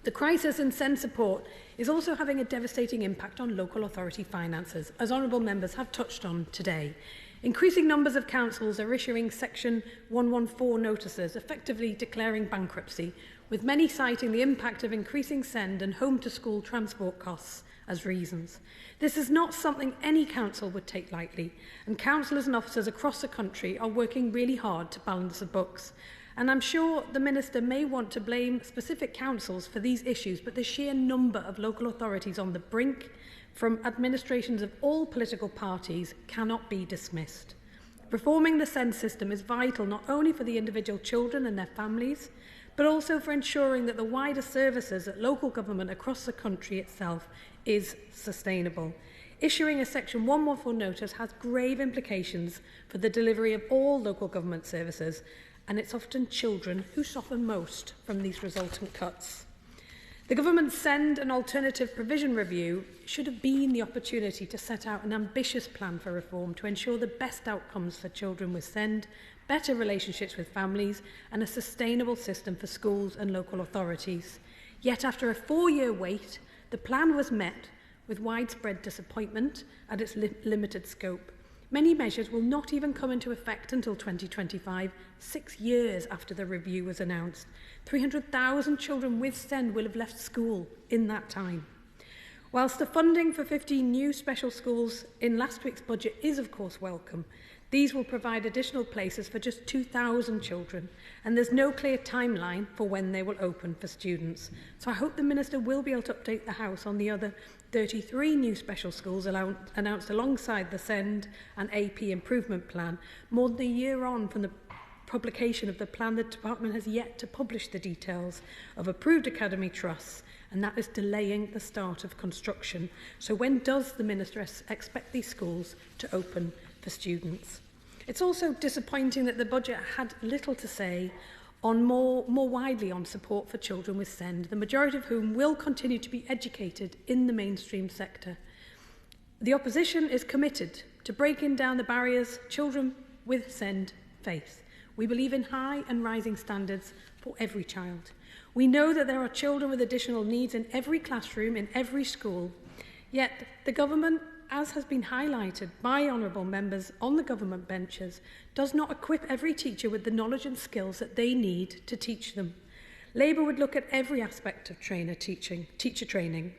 The crisis in SEND support is also having a devastating impact on local authority finances, as honourable members have touched on today. Increasing numbers of councils are issuing Section 114 notices, effectively declaring bankruptcy, with many citing the impact of increasing SEND and home-to-school transport costs as reasons. This is not something any council would take lightly, and councillors and officers across the country are working really hard to balance the books. And I'm sure the Minister may want to blame specific councils for these issues, but the sheer number of local authorities on the brink from administrations of all political parties cannot be dismissed. Reforming the SEND system is vital not only for the individual children and their families, but also for ensuring that the wider services at local government across the country itself is sustainable. Issuing a Section 114 notice has grave implications for the delivery of all local government services, and it's often children who suffer most from these resultant cuts. The government's SEND and alternative provision review should have been the opportunity to set out an ambitious plan for reform to ensure the best outcomes for children with SEND, better relationships with families, and a sustainable system for schools and local authorities. Yet after a 4-year wait, the plan was met with widespread disappointment at its limited scope. Many measures will not even come into effect until 2025, 6 years after the review was announced. 300,000 children with SEND will have left school in that time. Whilst the funding for 15 new special schools in last week's budget is of course welcome, these will provide additional places for just 2,000 children, and there's no clear timeline for when they will open for students. So I hope the Minister will be able to update the House on the other 33 new special schools announced alongside the SEND and AP improvement plan. More than a year on from the publication of the plan, the Department has yet to publish the details of approved academy trusts, and that is delaying the start of construction. So when does the Minister expect these schools to open for students? It's also disappointing that the budget had little to say on more widely on support for children with SEND, the majority of whom will continue to be educated in the mainstream sector. The opposition is committed to breaking down the barriers children with SEND face. We believe in high and rising standards for every child. We know that there are children with additional needs in every classroom, in every school. Yet the government, as has been highlighted by honourable members on the government benches, does not equip every teacher with the knowledge and skills that they need to teach them. Labour would look at every aspect of teacher training,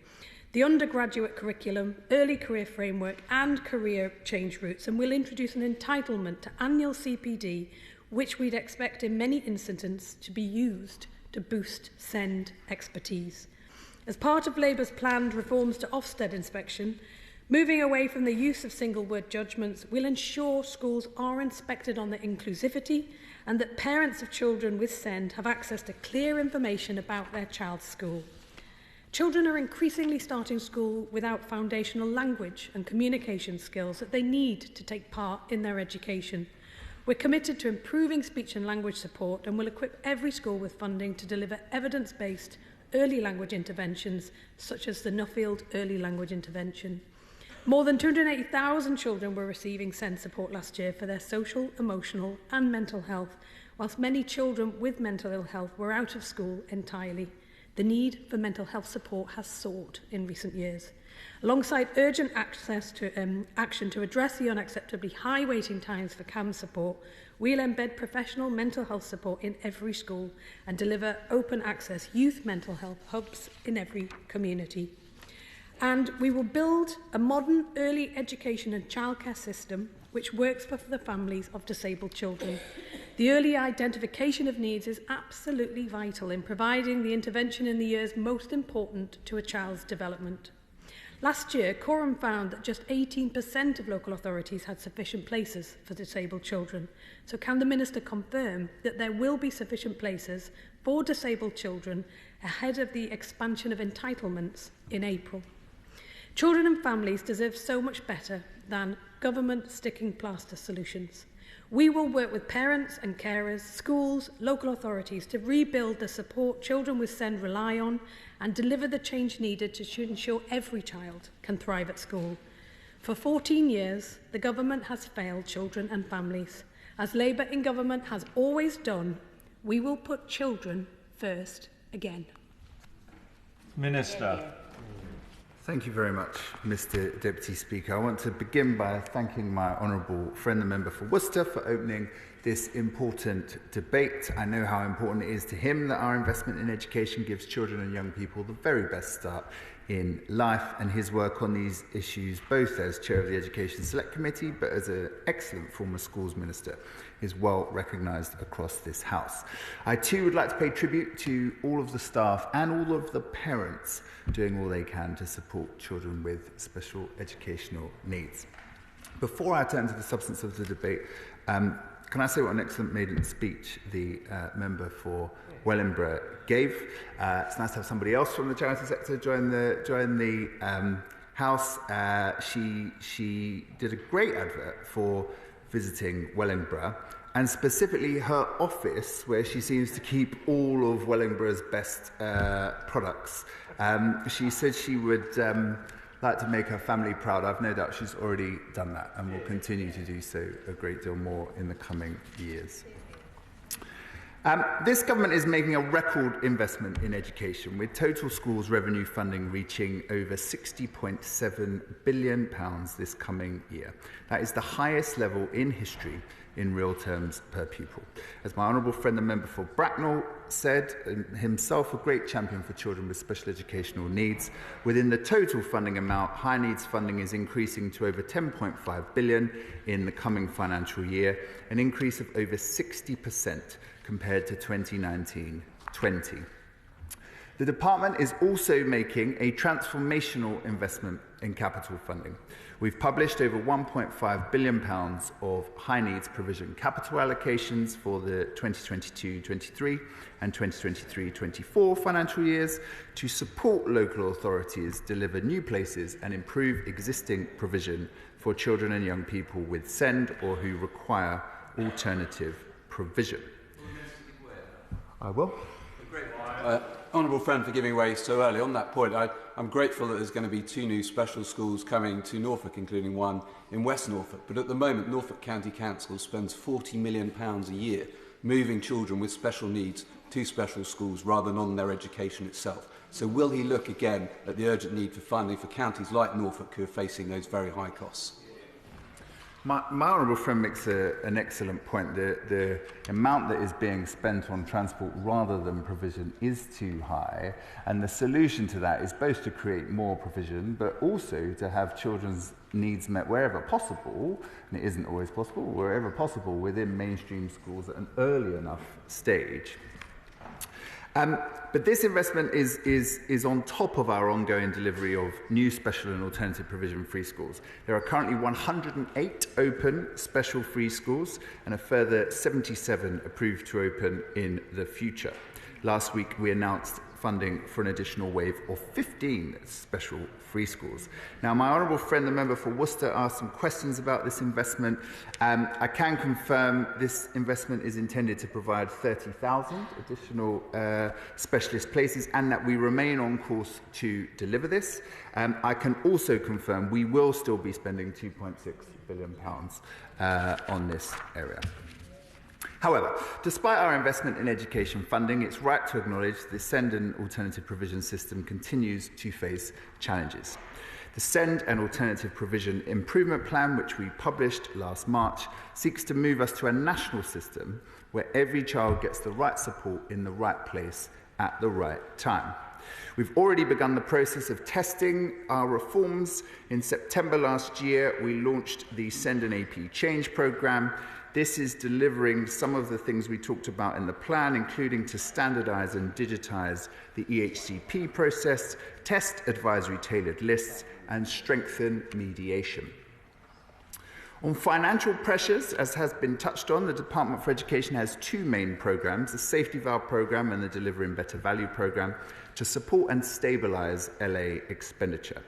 the undergraduate curriculum, early career framework and career change routes, and will introduce an entitlement to annual CPD, which we'd expect in many instances to be used to boost SEND expertise. As part of Labour's planned reforms to Ofsted inspection, moving away from the use of single-word judgments will ensure schools are inspected on their inclusivity and that parents of children with SEND have access to clear information about their child's school. Children are increasingly starting school without foundational language and communication skills that they need to take part in their education. We're committed to improving speech and language support and will equip every school with funding to deliver evidence-based early language interventions, such as the Nuffield Early Language Intervention. More than 280,000 children were receiving SEND support last year for their social, emotional and mental health, whilst many children with mental ill health were out of school entirely. The need for mental health support has soared in recent years. Alongside urgent access to action to address the unacceptably high waiting times for CAM support, we'll embed professional mental health support in every school and deliver open access youth mental health hubs in every community. And we will build a modern early education and childcare system which works for the families of disabled children. The early identification of needs is absolutely vital in providing the intervention in the years most important to a child's development. Last year, Quorum found that just 18% of local authorities had sufficient places for disabled children. So can the Minister confirm that there will be sufficient places for disabled children ahead of the expansion of entitlements in April? Children and families deserve so much better than government sticking plaster solutions. We will work with parents and carers, schools, local authorities to rebuild the support children with SEND rely on and deliver the change needed to ensure every child can thrive at school. For 14 years, the government has failed children and families. As Labour in government has always done, we will put children first again. Minister. Thank you very much, Mr Deputy Speaker. I want to begin by thanking my honourable friend, the member for Worcester, for opening this important debate. I know how important it is to him that our investment in education gives children and young people the very best start in life, and his work on these issues, both as Chair of the Education Select Committee but as an excellent former schools minister, is well recognised across this House. I too would like to pay tribute to all of the staff and all of the parents doing all they can to support children with special educational needs. Before I turn to the substance of the debate, can I say what an excellent maiden speech the member for Wellingborough gave? It's nice to have somebody else from the charity sector join the House. She did a great advert for visiting Wellingborough, and specifically her office, where she seems to keep all of Wellingborough's best products. She said she would like to make her family proud. I've no doubt she's already done that and will continue to do so a great deal more in the coming years. This government is making a record investment in education, with total schools revenue funding reaching over £60.7 billion this coming year. That is the highest level in history in real terms per pupil. As my honourable friend, the member for Bracknell, said, himself a great champion for children with special educational needs, within the total funding amount, high needs funding is increasing to over 10.5 billion in the coming financial year, an increase of over 60% compared to 2019-20. The department is also making a transformational investment in capital funding. We've published over £1.5 billion of high needs provision capital allocations for the 2022-23 and 2023-24 financial years to support local authorities deliver new places and improve existing provision for children and young people with SEND or who require alternative provision. I will. Honourable friend for giving way so early. On that point, I'm grateful that there's going to be 2 new special schools coming to Norfolk, including one in West Norfolk. But at the moment, Norfolk County Council spends £40 million a year moving children with special needs to special schools rather than on their education itself. So will he look again at the urgent need for funding for counties like Norfolk who are facing those very high costs? My honourable friend makes an excellent point. The amount that is being spent on transport rather than provision is too high, and the solution to that is both to create more provision but also to have children's needs met wherever possible, and it isn't always possible, wherever possible within mainstream schools at an early enough stage. But this investment is on top of our ongoing delivery of new special and alternative provision free schools. There are currently 108 open special free schools and a further 77 approved to open in the future. Last week we announced funding for an additional wave of 15 special free schools. Now, my honourable friend, the member for Worcester, asked some questions about this investment. I can confirm this investment is intended to provide 30,000 additional specialist places and that we remain on course to deliver this. I can also confirm we will still be spending £2.6 billion on this area. However, despite our investment in education funding, it's right to acknowledge the SEND and alternative provision system continues to face challenges. The SEND and alternative provision improvement plan, which we published last March, seeks to move us to a national system where every child gets the right support in the right place at the right time. We've already begun the process of testing our reforms. In September last year, we launched the SEND and AP Change programme. This is delivering some of the things we talked about in the plan, including to standardise and digitise the EHCP process, test advisory tailored lists, and strengthen mediation. On financial pressures, as has been touched on, the Department for Education has 2 main programmes, the Safety Valve programme and the Delivering Better Value programme, to support and stabilise LA expenditure.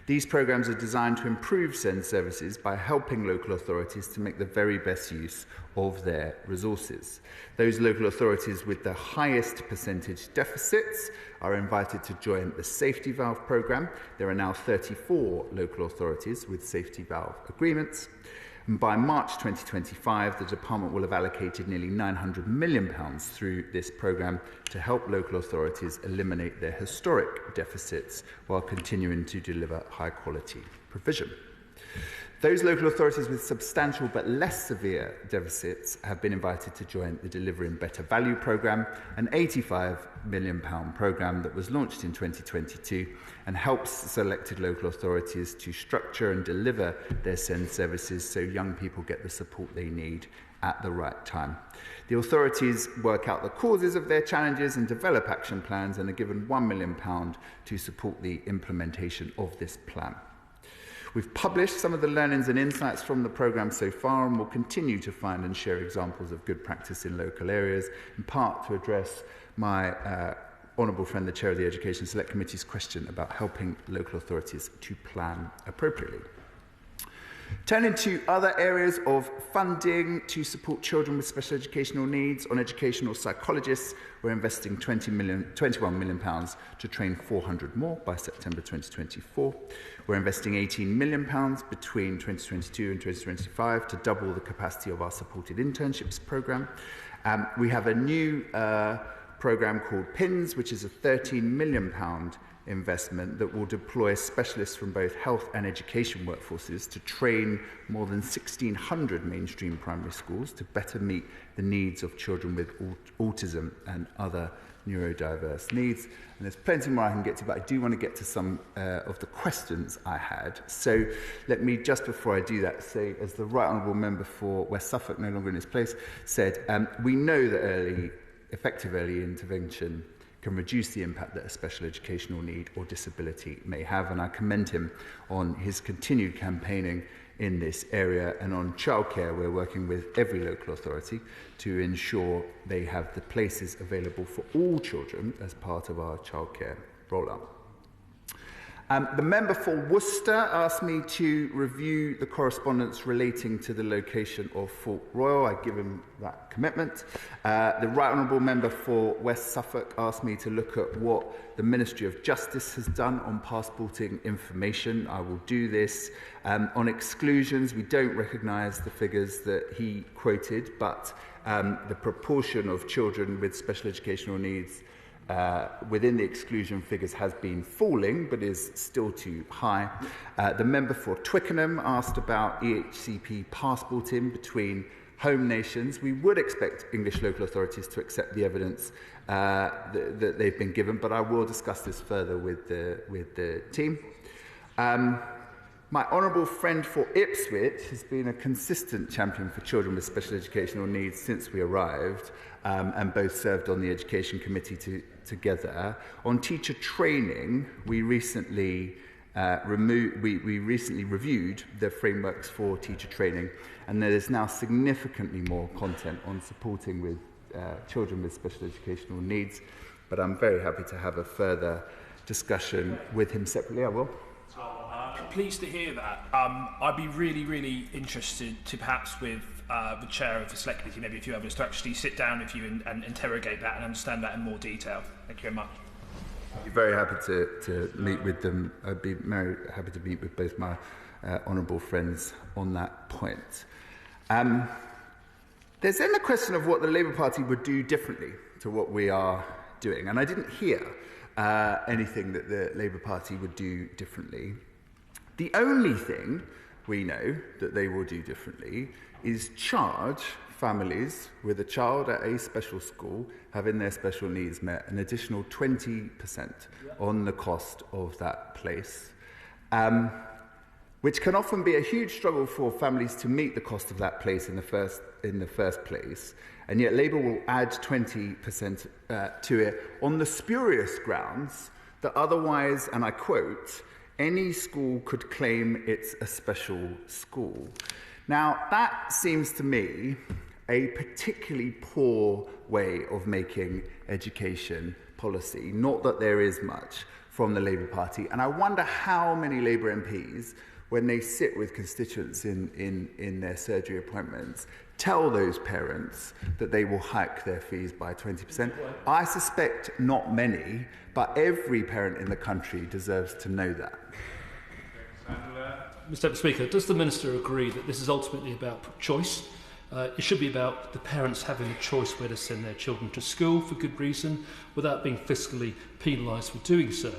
These programmes are designed to improve SEND services by helping local authorities to make the very best use of their resources. Those local authorities with the highest percentage deficits are invited to join the Safety Valve programme. There are now 34 local authorities with Safety Valve agreements. And by March 2025, the department will have allocated nearly £900 million through this programme to help local authorities eliminate their historic deficits while continuing to deliver high-quality provision. Those local authorities with substantial but less severe deficits have been invited to join the Delivering Better Value programme, an £85 million programme that was launched in 2022 and helps selected local authorities to structure and deliver their SEND services so young people get the support they need at the right time. The authorities work out the causes of their challenges and develop action plans and are given £1 million to support the implementation of this plan. We've published some of the learnings and insights from the programme so far and will continue to find and share examples of good practice in local areas, in part to address my honourable friend, the Chair of the Education Select Committee's question about helping local authorities to plan appropriately. Turning to other areas of funding to support children with special educational needs, on educational psychologists, we're investing £21 million to train 400 more by September 2024. We're investing £18 million between 2022 and 2025 to double the capacity of our supported internships programme. We have a new programme called PINS, which is a £13 million investment that will deploy specialists from both health and education workforces to train more than 1,600 mainstream primary schools to better meet the needs of children with autism and other neurodiverse needs. And there's plenty more I can get to, but I do want to get to some of the questions I had. So let me, just before I do that, say, as the Right Honourable Member for West Suffolk, no longer in his place, said, we know that effective early intervention can reduce the impact that a special educational need or disability may have, and I commend him on his continued campaigning in this area. And on childcare, we're working with every local authority to ensure they have the places available for all children as part of our childcare rollout. The member for Worcester asked me to review the correspondence relating to the location of Fort Royal. I give him that commitment. The Right Honourable Member for West Suffolk asked me to look at what the Ministry of Justice has done on passporting information. I will do this. On exclusions, we don't recognise the figures that he quoted, but the proportion of children with special educational needs within the exclusion figures has been falling, but is still too high. The member for Twickenham asked about EHCP passporting between home nations. We would expect English local authorities to accept the evidence that they've been given, but I will discuss this further with the team. My honourable friend for Ipswich has been a consistent champion for children with special educational needs since we arrived, and both served on the Education Committee together. On teacher training, we recently reviewed the frameworks for teacher training, and there is now significantly more content on supporting with children with special educational needs, but I'm very happy to have a further discussion with him separately. I will. Pleased to hear that. I'd be really interested to perhaps with the chair of the select committee, maybe a few others, to actually sit down with you and interrogate that and understand that in more detail. Thank you very much. I'd be very happy to meet with them. I'd be very happy to meet with both my honourable friends on that point. There's then the question of what the Labour Party would do differently to what we are doing, and I didn't hear anything that the Labour Party would do differently. The only thing we know that they will do differently is charge families with a child at a special school having their special needs met an additional 20% on the cost of that place, which can often be a huge struggle for families to meet the cost of that place in the first place. And yet Labour will add 20% to it on the spurious grounds that otherwise, and I quote, any school could claim it's a special school. Now, that seems to me a particularly poor way of making education policy, not that there is much from the Labour Party. And I wonder how many Labour MPs, when they sit with constituents in their surgery appointments, tell those parents that they will hike their fees by 20%. I suspect not many, but every parent in the country deserves to know that. Mr Deputy Speaker, does the Minister agree that this is ultimately about choice? It should be about the parents having a choice where to send their children to school for good reason without being fiscally penalised for doing so.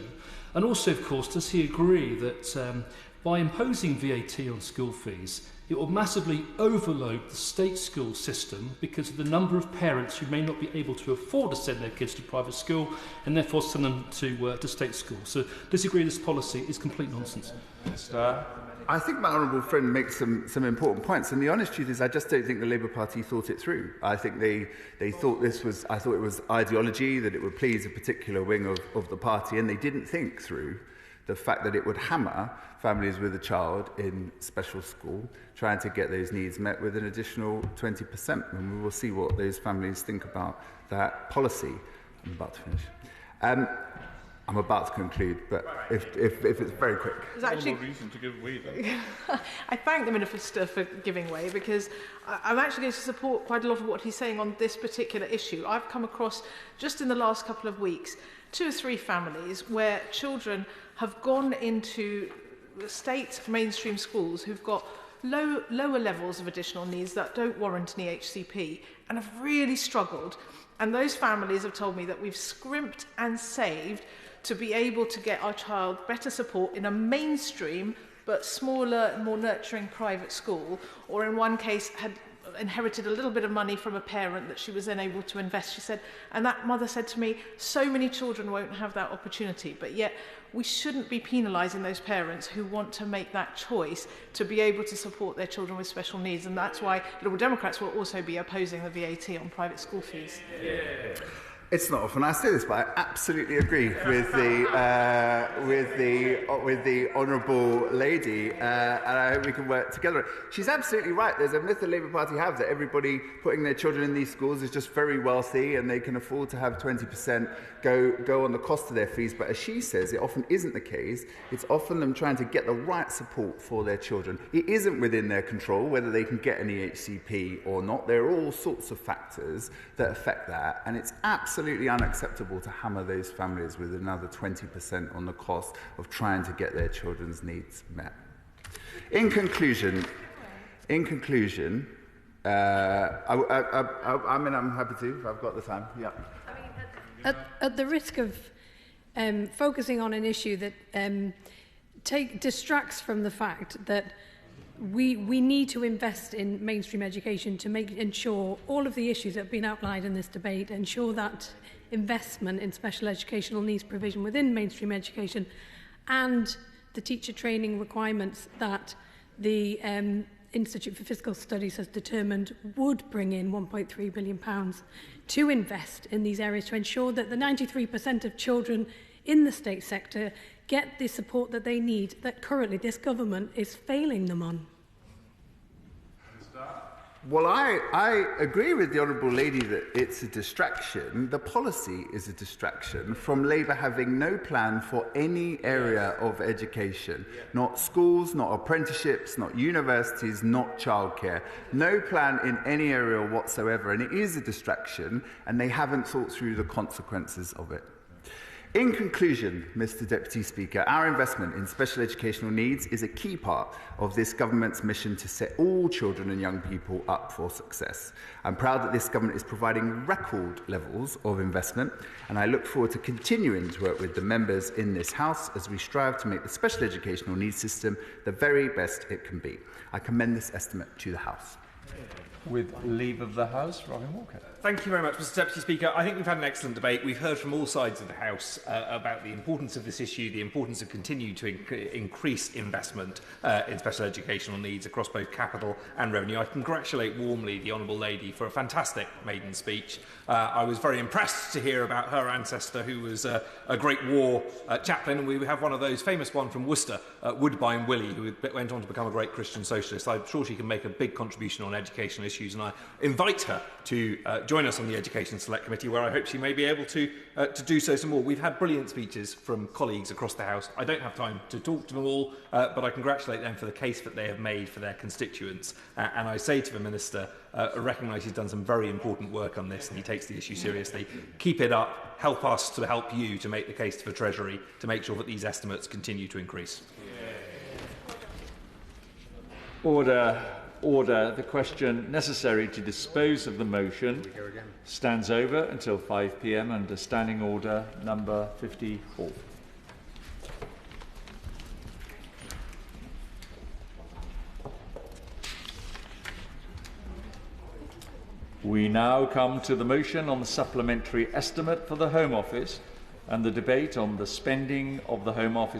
And also, of course, does he agree that by imposing VAT on school fees, it will massively overload the state school system because of the number of parents who may not be able to afford to send their kids to private school and therefore send them to state school? So disagree this policy is complete nonsense. Minister. I think my honourable friend makes some important points, and the honest truth is I just don't think the Labour Party thought it through. I think they thought I thought it was ideology, that it would please a particular wing of the party, and they didn't think through the fact that it would hammer families with a child in special school, trying to get those needs met with an additional 20%. And we will see what those families think about that policy. I'm about to finish. I'm about to conclude, but if it's very quick. There's actually no more reason to give way then. I thank the Minister for giving way, because I'm actually going to support quite a lot of what he's saying on this particular issue. I've come across, just in the last couple of weeks, 2 or 3 families where children have gone into state mainstream schools who've got lower levels of additional needs that don't warrant an EHCP and have really struggled. And those families have told me that we've scrimped and saved to be able to get our child better support in a mainstream but smaller, more nurturing private school, or in one case had inherited a little bit of money from a parent that she was then able to invest. She said, and that mother said to me, so many children won't have that opportunity, but yet we shouldn't be penalising those parents who want to make that choice to be able to support their children with special needs, and that's why Liberal Democrats will also be opposing the VAT on private school fees. Yeah. It's not often I say this, but I absolutely agree with the honourable lady, and I hope we can work together. She's absolutely right. There's a myth the Labour Party have that everybody putting their children in these schools is just very wealthy and they can afford to have 20% go on the cost of their fees. But as she says, it often isn't the case. It's often them trying to get the right support for their children. It isn't within their control whether they can get an EHCP or not. There are all sorts of factors that affect that, and it's absolutely unacceptable to hammer those families with another 20% on the cost of trying to get their children's needs met. In conclusion, I'm happy to, if I've got the time. Yeah. At the risk of focusing on an issue that distracts from the fact that we need to invest in mainstream education to ensure all of the issues that have been outlined in this debate, ensure that investment in special educational needs provision within mainstream education and the teacher training requirements that the Institute for Fiscal Studies has determined would bring in £1.3 billion to invest in these areas to ensure that the 93% of children in the state sector get the support that they need that currently this government is failing them on. Well, I agree with the Honourable Lady that it's a distraction. The policy is a distraction from Labour having no plan for any area of education. Not schools, not apprenticeships, not universities, not childcare. No plan in any area whatsoever. And it is a distraction, and they haven't thought through the consequences of it. In conclusion, Mr Deputy Speaker, our investment in special educational needs is a key part of this government's mission to set all children and young people up for success. I'm proud that this government is providing record levels of investment, and I look forward to continuing to work with the members in this House as we strive to make the special educational needs system the very best it can be. I commend this estimate to the House. With leave of the House, Robin Walker. Thank you very much, Mr Deputy Speaker. I think we've had an excellent debate. We've heard from all sides of the House about the importance of this issue, the importance of continuing to increase investment in special educational needs across both capital and revenue. I congratulate warmly the Honourable Lady for a fantastic maiden speech. I was very impressed to hear about her ancestor, who was a great war chaplain, and we have one of those famous one from Worcester, Woodbine Willie, who went on to become a great Christian socialist. I'm sure she can make a big contribution on educational issues, and I invite her to join us on the Education Select Committee, where I hope she may be able to do so some more. We've had brilliant speeches from colleagues across the House. I don't have time to talk to them all, but I congratulate them for the case that they have made for their constituents. And I say to the Minister, I recognise he's done some very important work on this and he takes the issue seriously. Keep it up. Help us to help you to make the case for Treasury to make sure that these estimates continue to increase. Order. The question necessary to dispose of the motion stands over until 5 p.m. under Standing Order number 54. We now come to the motion on the supplementary estimate for the Home Office and the debate on the spending of the Home Office